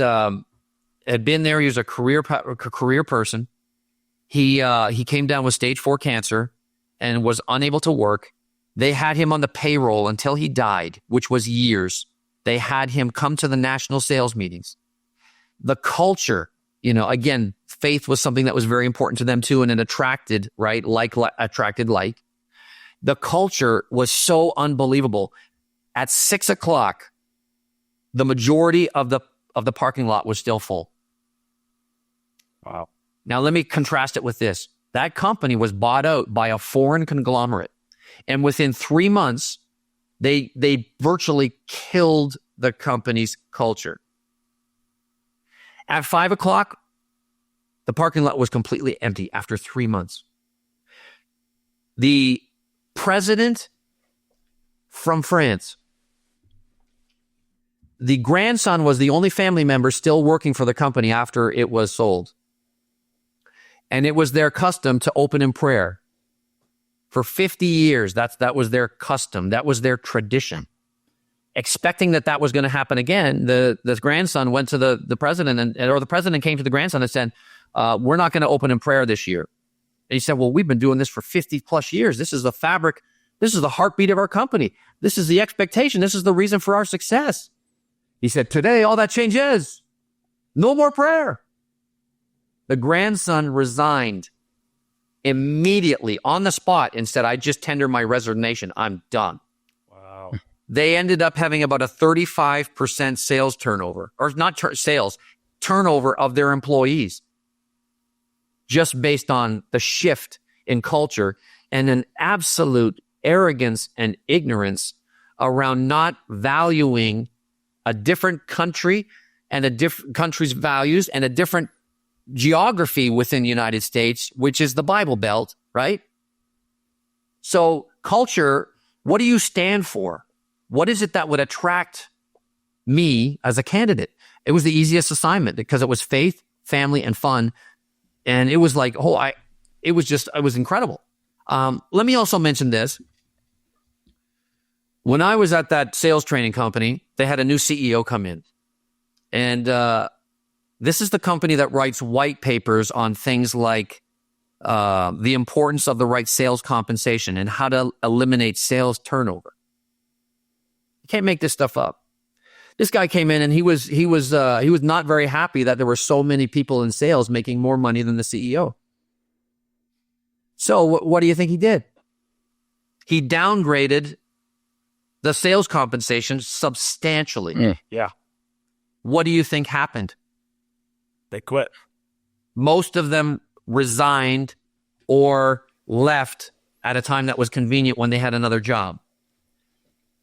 had been there. He was a career person. He came down with stage 4 cancer and was unable to work. They had him on the payroll until he died, which was years. They had him come to the national sales meetings. The culture, again, faith was something that was very important to them too, and it attracted, right? Attracted like. The culture was so unbelievable. At 6:00, the majority of the parking lot was still full. Wow. Now, let me contrast it with this. That company was bought out by a foreign conglomerate. And within 3 months, they virtually killed the company's culture. At 5:00, the parking lot was completely empty after 3 months. The president from France, the grandson was the only family member still working for the company after it was sold. And it was their custom to open in prayer. For 50 years, that was their custom. That was their tradition. Expecting that was going to happen again, the grandson went to the president, or the president came to the grandson and said, we're not going to open in prayer this year. And he said, well, we've been doing this for 50 plus years. This is the fabric. This is the heartbeat of our company. This is the expectation. This is the reason for our success. He said, today, all that changes. No more prayer. The grandson resigned immediately on the spot and said, I just tender my resignation. I'm done. Wow. They ended up having about a 35% sales turnover, or not sales, turnover of their employees, just based on the shift in culture and an absolute arrogance and ignorance around not valuing a different country and a different country's values and a different geography within the United States, which is the Bible Belt, right? So culture, what do you stand for? What is it that would attract me as a candidate? It was the easiest assignment because it was faith, family, and fun. And it was like, it was incredible. Let me also mention this. When I was at that sales training company, they had a new CEO come in. And this is the company that writes white papers on things like the importance of the right sales compensation and how to eliminate sales turnover. You can't make this stuff up. This guy came in and he was not very happy that there were so many people in sales making more money than the CEO. So what do you think he did? He downgraded the sales compensation substantially. Yeah. What do you think happened? They quit. Most of them resigned or left at a time that was convenient when they had another job.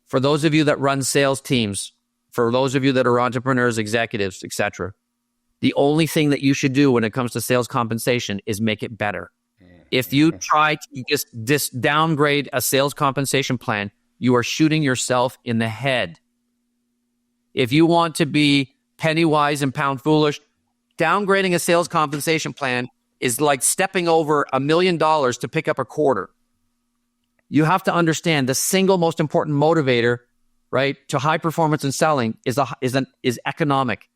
For those of you that run sales teams, for those of you that are entrepreneurs, executives, etc., the only thing that you should do when it comes to sales compensation is make it better. If you try to just downgrade a sales compensation plan, you are shooting yourself in the head. If you want to be penny wise and pound foolish, downgrading a sales compensation plan is like stepping over $1 million to pick up a quarter. You have to understand the single most important motivator, right, to high performance in selling is economic.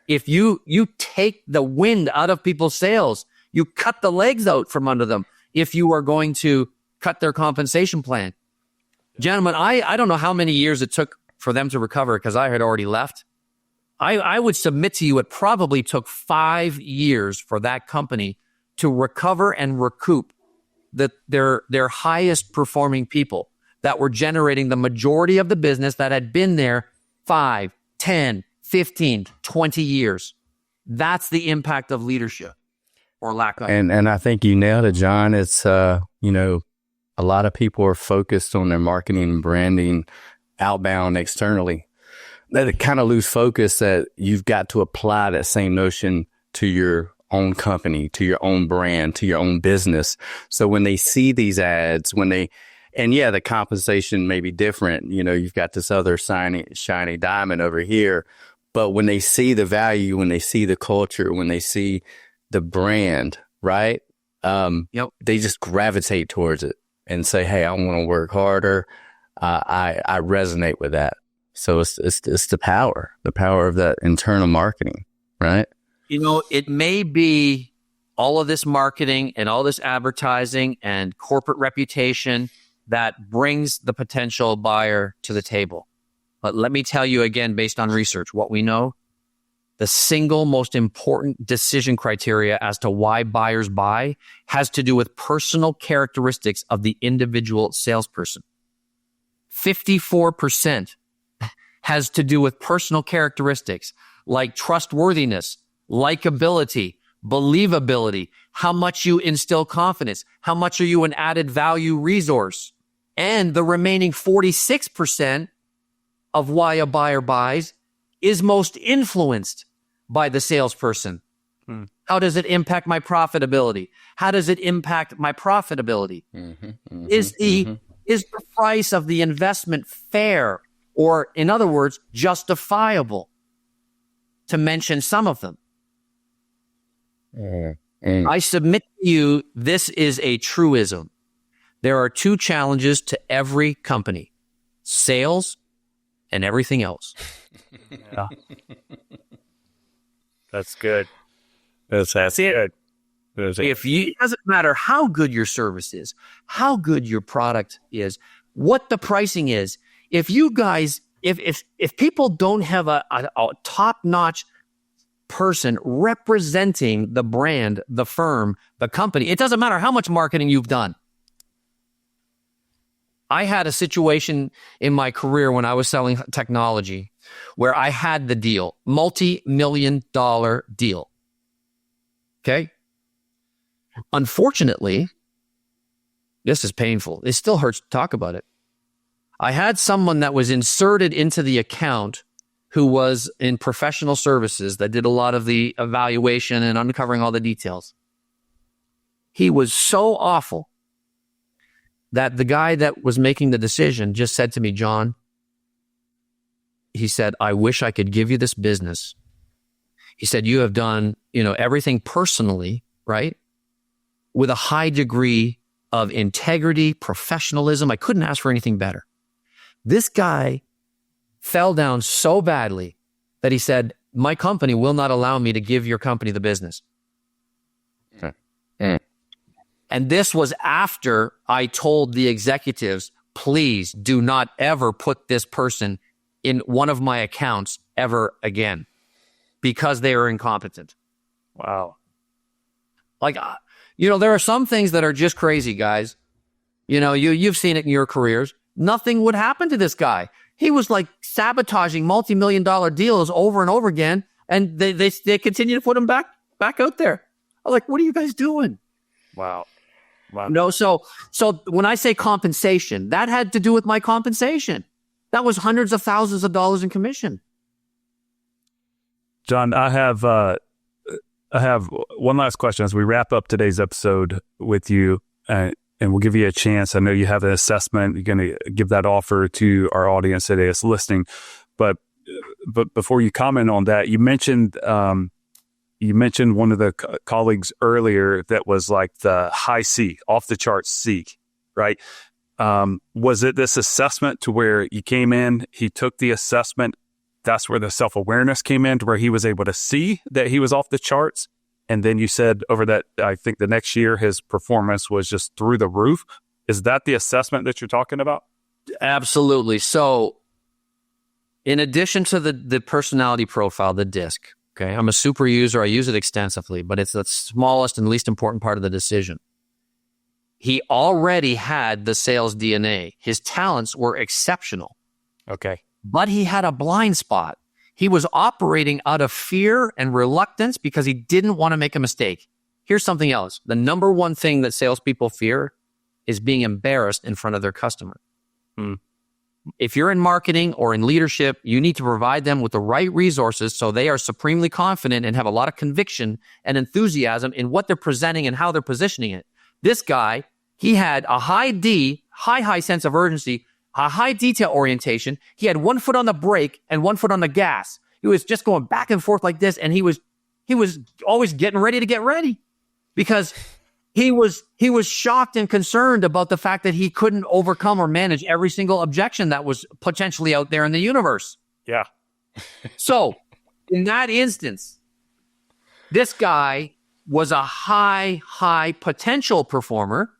If you take the wind out of people's sails, you cut the legs out from under them if you are going to cut their compensation plan. Gentlemen, I don't know how many years it took for them to recover because I had already left. I would submit to you it probably took 5 years for that company to recover and recoup their highest performing people that were generating the majority of the business that had been there 5, 10, 15, 20 years. That's the impact of leadership or lack of. And I think you nailed it, John. It's, a lot of people are focused on their marketing and branding outbound externally. They kind of lose focus that you've got to apply that same notion to your own company, to your own brand, to your own business. So when they see these ads, the compensation may be different. You've got this other shiny diamond over here. But when they see the value, when they see the culture, when they see the brand, right? They just gravitate towards it and say, hey, I want to work harder. I resonate with that. So it's the power of that internal marketing, right? It may be all of this marketing and all this advertising and corporate reputation that brings the potential buyer to the table. But let me tell you again, based on research, what we know, the single most important decision criteria as to why buyers buy has to do with personal characteristics of the individual salesperson. 54% has to do with personal characteristics like trustworthiness, likability, believability, how much you instill confidence, how much are you an added value resource. And the remaining 46% of why a buyer buys is most influenced by the salesperson. How does it impact my profitability? How does it impact my profitability? Is the price of the investment fair, or in other words, justifiable? To mention some of them. I submit to you, this is a truism. There are two challenges to every company: sales and everything else. Yeah. That's good. That's good. It doesn't matter how good your service is, how good your product is, what the pricing is. If you guys, if people don't have a top-notch person representing the brand, the firm, the company, it doesn't matter how much marketing you've done. I had a situation in my career when I was selling technology where I had the deal, multi-million-dollar deal. Okay? Unfortunately, this is painful. It still hurts to talk about it. I had someone that was inserted into the account who was in professional services that did a lot of the evaluation and uncovering all the details. He was so awful that the guy that was making the decision just said to me, John, he said, I wish I could give you this business. He said, you have done, everything personally, right? With a high degree of integrity, professionalism. I couldn't ask for anything better. This guy fell down so badly that he said, my company will not allow me to give your company the business. And this was after I told the executives, please do not ever put this person in one of my accounts ever again, because they are incompetent. Wow. There are some things that are just crazy, guys. You've seen it in your careers. Nothing would happen to this guy. He was like sabotaging multi-million-dollar deals over and over again, and they continue to put him back out there. I'm like, what are you guys doing? Wow. No, so when I say compensation, that had to do with my compensation. That was hundreds of thousands of dollars in commission. John, I have one last question as we wrap up today's episode with you, and we'll give you a chance. I know you have an assessment. You're going to give that offer to our audience that is listening. But before you comment on that, you mentioned one of the colleagues earlier that was like the high C, off the charts C, right? Was it this assessment to where you came in, he took the assessment, that's where the self-awareness came in, to where he was able to see that he was off the charts? And then you said over that, I think the next year, his performance was just through the roof. Is that the assessment that you're talking about? Absolutely. So in addition to the personality profile, the DISC, okay, I'm a super user. I use it extensively, but it's the smallest and least important part of the decision. He already had the sales DNA. His talents were exceptional. Okay. But he had a blind spot. He was operating out of fear and reluctance because he didn't want to make a mistake. Here's something else. The number one thing that salespeople fear is being embarrassed in front of their customer. If you're in marketing or in leadership, you need to provide them with the right resources so they are supremely confident and have a lot of conviction and enthusiasm in what they're presenting and how they're positioning it. This guy, he had a high sense of urgency, a high detail orientation. He had 1 foot on the brake and 1 foot on the gas. He was just going back and forth like this, and he was always getting ready to get ready because he was shocked and concerned about the fact that he couldn't overcome or manage every single objection that was potentially out there in the universe. Yeah. So in that instance, this guy was a high potential performer,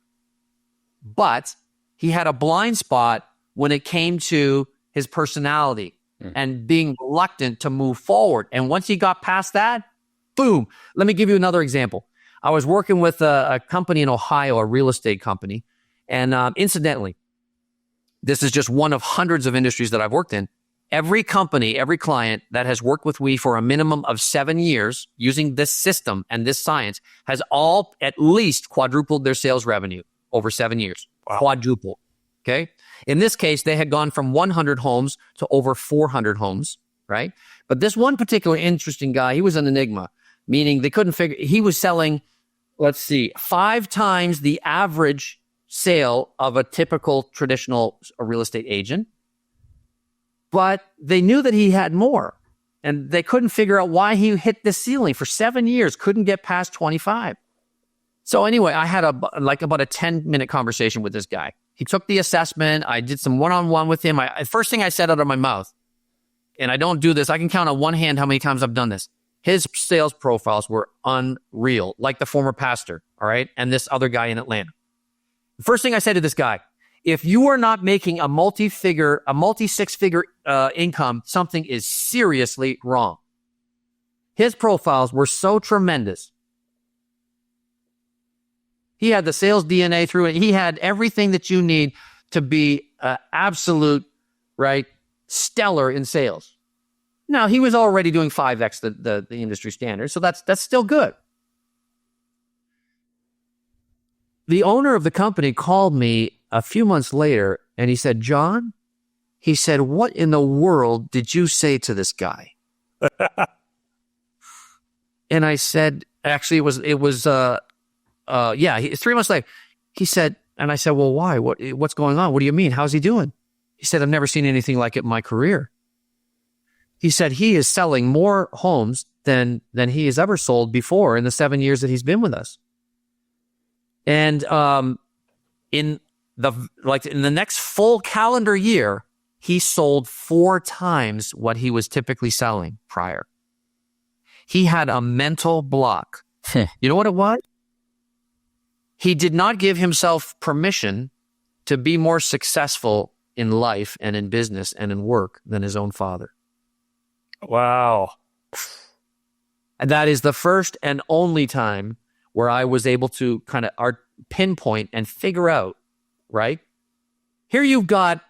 but he had a blind spot when it came to his personality, and being reluctant to move forward. And once he got past that, boom. Let me give you another example. I was working with a company in Ohio, a real estate company. And incidentally, this is just one of hundreds of industries that I've worked in. Every company, every client that has worked with me for a minimum of 7 years using this system and this science has all at least quadrupled their sales revenue over 7 years. Wow. Quadruple. Okay. In this case, they had gone from 100 homes to over 400 homes, right? But this one particular interesting guy, he was an enigma, meaning they couldn't figure, he was selling, 5 times the average sale of a typical traditional real estate agent. But they knew that he had more, and they couldn't figure out why he hit the ceiling for 7 years, couldn't get past 25. So anyway, I had about a 10-minute conversation with this guy. He took the assessment. I did some one-on-one with him. First thing I said out of my mouth, and I don't do this, I can count on one hand how many times I've done this. His sales profiles were unreal, like the former pastor, all right, and this other guy in Atlanta. The first thing I said to this guy, if you are not making a multi-six-figure income, something is seriously wrong. His profiles were so tremendous. He had the sales DNA through it. He had everything that you need to be absolute, right, stellar in sales. Now, he was already doing 5x the industry standard, so that's still good. The owner of the company called me a few months later, and he said, John, he said, what in the world did you say to this guy? And I said, actually, it was 3 months later. He said, and I said, well, why? What's going on? What do you mean? How's he doing? He said, I've never seen anything like it in my career. He said he is selling more homes than he has ever sold before in the 7 years that he's been with us. And in the next full calendar year, he sold 4 times what he was typically selling prior. He had a mental block. You know what it was? He did not give himself permission to be more successful in life and in business and in work than his own father. Wow. And that is the first and only time where I was able to kind of pinpoint and figure out, right? Here you've got,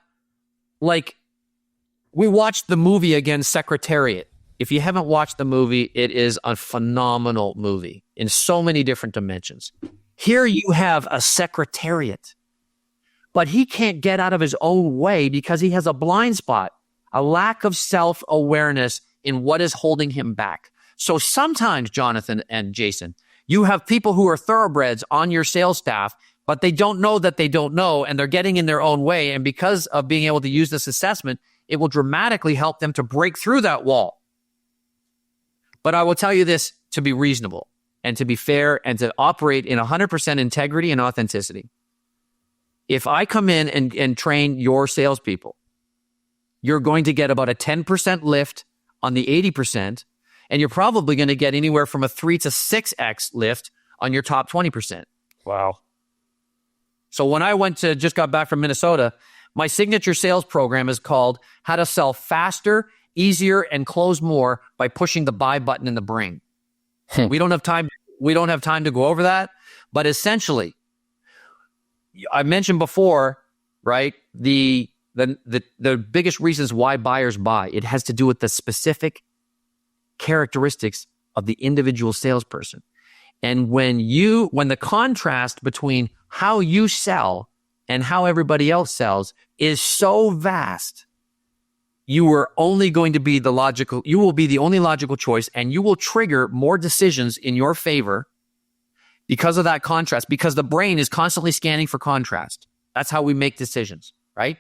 we watched the movie again, Secretariat. If you haven't watched the movie, it is a phenomenal movie in so many different dimensions. Here you have a secretariat, but he can't get out of his own way because he has a blind spot, a lack of self-awareness in what is holding him back. So sometimes, Jonathan and Jason, you have people who are thoroughbreds on your sales staff, but they don't know that they don't know, and they're getting in their own way. And because of being able to use this assessment, it will dramatically help them to break through that wall. But I will tell you this to be reasonable and to be fair and to operate in 100% integrity and authenticity. If I come in and train your salespeople, you're going to get about a 10% lift on the 80%, and you're probably going to get anywhere from a 3 to 6x lift on your top 20%. Wow. So when I just got back from Minnesota, my signature sales program is called How to Sell Faster, Easier, and Close More by Pushing the Buy button in the brain. We don't have time to go over that, but essentially, I mentioned before, right? The biggest reasons why buyers buy, it has to do with the specific characteristics of the individual salesperson. And when the contrast between how you sell and how everybody else sells is so vast, you are only going to be you will be the only logical choice, and you will trigger more decisions in your favor because of that contrast, because the brain is constantly scanning for contrast. That's how we make decisions, right?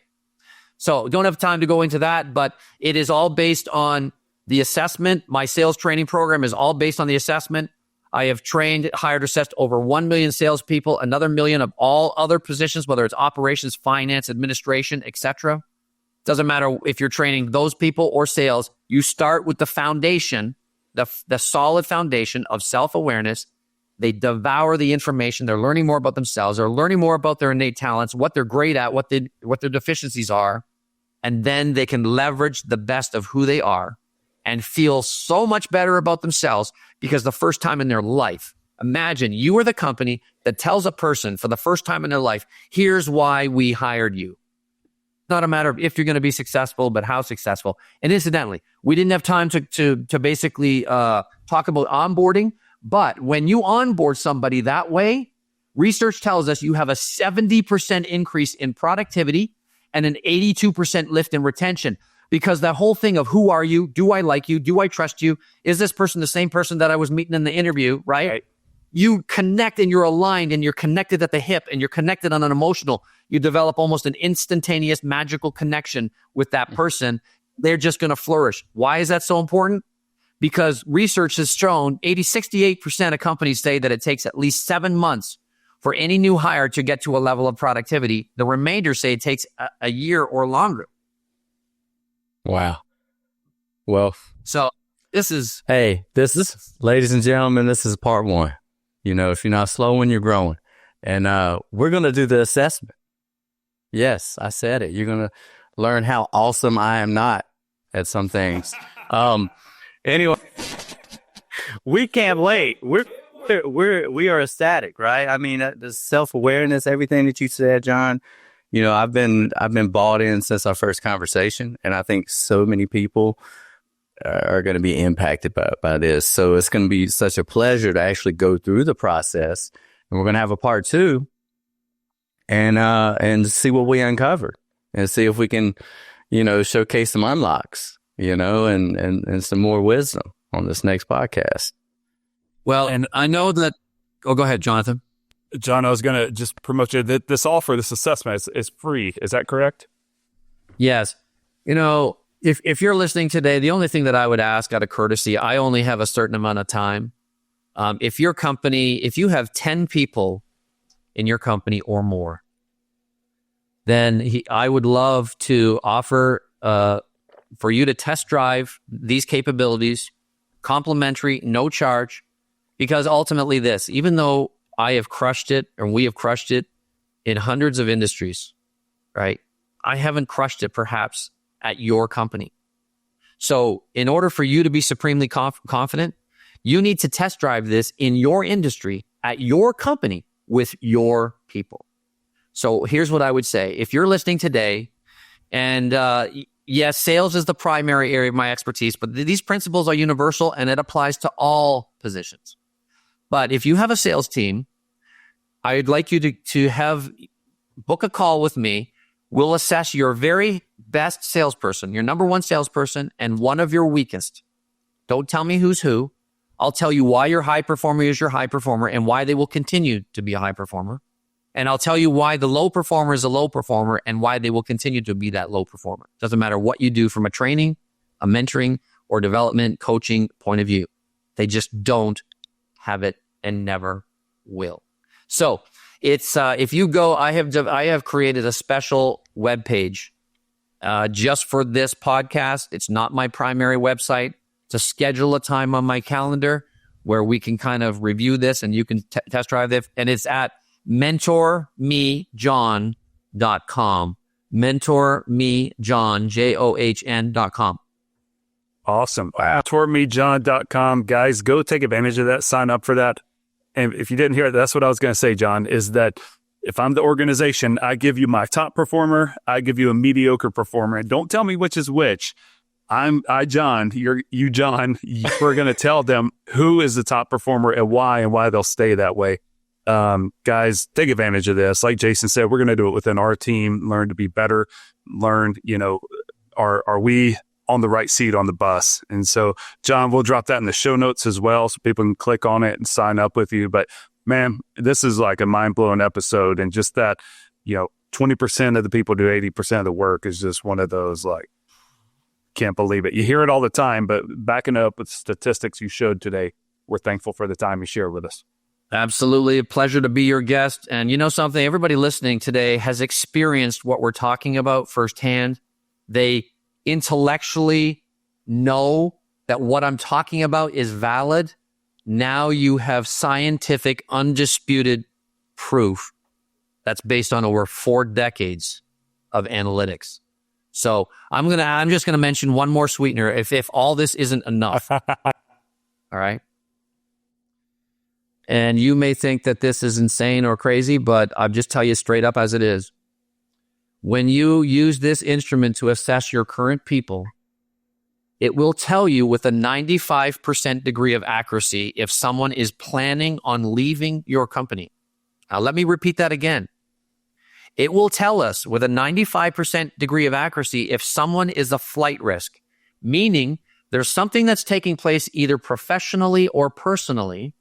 So don't have time to go into that, but it is all based on the assessment. My sales training program is all based on the assessment. I have trained, hired, assessed over 1 million salespeople, another million of all other positions, whether it's operations, finance, administration, etc. Doesn't matter if you're training those people or sales. You start with the foundation, the solid foundation of self-awareness. They devour the information. They're learning more about themselves. They're learning more about their innate talents, what they're great at, what their deficiencies are. and then they can leverage the best of who they are and feel so much better about themselves because the first time in their life, imagine you are the company that tells a person for the first time in their life, here's why we hired you. It's not a matter of if you're going to be successful, but how successful. And incidentally, we didn't have time to basically talk about onboarding, but when you onboard somebody that way, research tells us you have a 70% increase in productivity and an 82% lift in retention. Because that whole thing of who are you? Do I like you? Do I trust you? Is this person the same person that I was meeting in the interview, right? You connect and you're aligned and you're connected at the hip and you're connected on an emotional. You develop almost an instantaneous magical connection with that person. They're just going to flourish. Why is that so important? Because research has shown 68% of companies say that it takes at least 7 months for any new hire to get to a level of productivity. The remainder say it takes a year or longer. Wow. Well, so this is, ladies and gentlemen, this is part one. You know, if you're not slow when you're growing, and we're going to do the assessment. Yes, I said it. You're going to learn how awesome I am not at some things. Anyway, we can't wait. We are ecstatic, right? I mean, the self-awareness, everything that you said, John. You know, I've been bought in since our first conversation, and I think so many people are going to be impacted by this. So it's going to be such a pleasure to actually go through the process, and we're going to have a part two, and see what we uncovered, and see if we can, you know, showcase some unlocks, you know, and some more wisdom on this next podcast. Well, and I know that. Oh, go ahead, Jonathan. John, I was going to just promote you that this offer, this assessment is free. Is that correct? Yes. You know, if you're listening today, the only thing that I would ask out of courtesy, I only have a certain amount of time. If your company, if you have 10 people in your company or more, then I would love to offer for you to test drive these capabilities, complimentary, no charge, because ultimately this, even though I have crushed it, and we have crushed it in hundreds of industries, right? I haven't crushed it perhaps at your company. So in order for you to be supremely confident, you need to test drive this in your industry, at your company, with your people. So here's what I would say. If you're listening today, and yes, sales is the primary area of my expertise, but these principles are universal and it applies to all positions. But if you have a sales team, I'd like you to book a call with me. We'll assess your very best salesperson, your number one salesperson, and one of your weakest. Don't tell me who's who. I'll tell you why your high performer is your high performer and why they will continue to be a high performer. And I'll tell you why the low performer is a low performer and why they will continue to be that low performer. Doesn't matter what you do from a training, a mentoring, or development, coaching point of view. They just don't have it and never will. So it's if you go, I have created a special web page just for this podcast. It's not my primary website. To schedule a time on my calendar where we can kind of review this and you can test drive it. And it's at mentormejohn.com. Mentormejohn, JOHN.com. Awesome. Wow. mentormejohn.com. Guys, go take advantage of that. Sign up for that. And if you didn't hear it, that's what I was going to say, John, is that if I'm the organization, I give you my top performer, I give you a mediocre performer, and don't tell me which is which. John, you, John, we're going to tell them who is the top performer and why they'll stay that way. Guys, take advantage of this. Like Jason said, we're going to do it within our team, learn to be better, learn, are we on the right seat on the bus? And so, John, we'll drop that in the show notes as well so people can click on it and sign up with you. But man, this is like a mind-blowing episode. And just that, 20% of the people do 80% of the work is just one of those, like, can't believe it. You hear it all the time, but backing up with statistics you showed today, we're thankful for the time you shared with us. Absolutely. A pleasure to be your guest. And you know something, everybody listening today has experienced what we're talking about firsthand. They intellectually know that what I'm talking about is valid. Now you have scientific, undisputed proof that's based on over 4 decades of analytics. So I'm just gonna mention one more sweetener if all this isn't enough. All right. And you may think that this is insane or crazy, but I'll just tell you straight up as it is. When you use this instrument to assess your current people, it will tell you with a 95% degree of accuracy if someone is planning on leaving your company. Now, let me repeat that again. It will tell us with a 95% degree of accuracy if someone is a flight risk, meaning there's something that's taking place either professionally or personally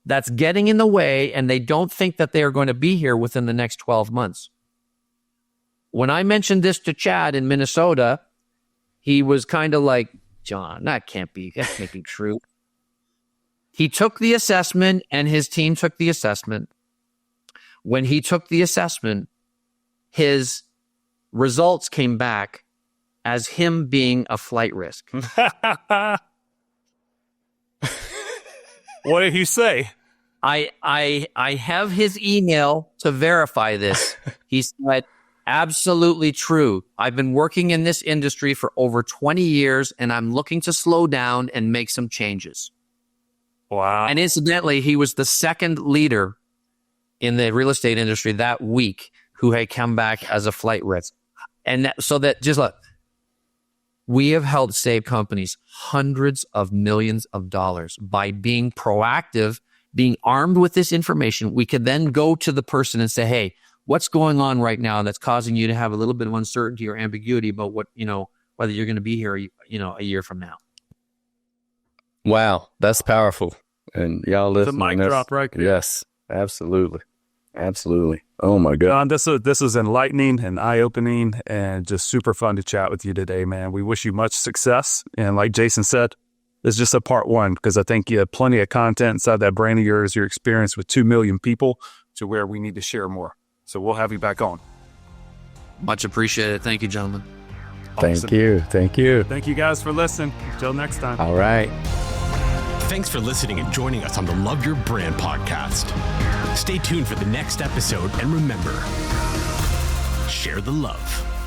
that's getting in the way, and they don't think that they are going to be here within the next 12 months. When I mentioned this to Chad in Minnesota, he was kind of like, John, that can't be true. He took the assessment and his team took the assessment. When he took the assessment, his results came back as him being a flight risk. What did he say? I have his email to verify this. He said, absolutely true. I've been working in this industry for over 20 years, and I'm looking to slow down and make some changes. Wow. And incidentally, he was the second leader in the real estate industry that week who had come back as a flight risk. And so that just look, we have helped save companies hundreds of millions of dollars by being proactive, being armed with this information. We could then go to the person and say, hey, what's going on right now that's causing you to have a little bit of uncertainty or ambiguity about what, whether you're going to be here, a year from now. Wow, that's powerful. And y'all listen. The mic drop right here. Yes, absolutely. Absolutely. Oh my God. John, this is enlightening and eye-opening and just super fun to chat with you today, man. We wish you much success. And like Jason said, this is just a part one, because I think you have plenty of content inside that brain of yours, your experience with 2 million people, to where we need to share more. So we'll have you back on. Much appreciated. Thank you, gentlemen. Thank Awesome. you. Thank you. Thank you guys for listening. Until next time. All right. Thanks for listening and joining us on the Love Your Brand podcast. Stay tuned for the next episode, and remember, share the love.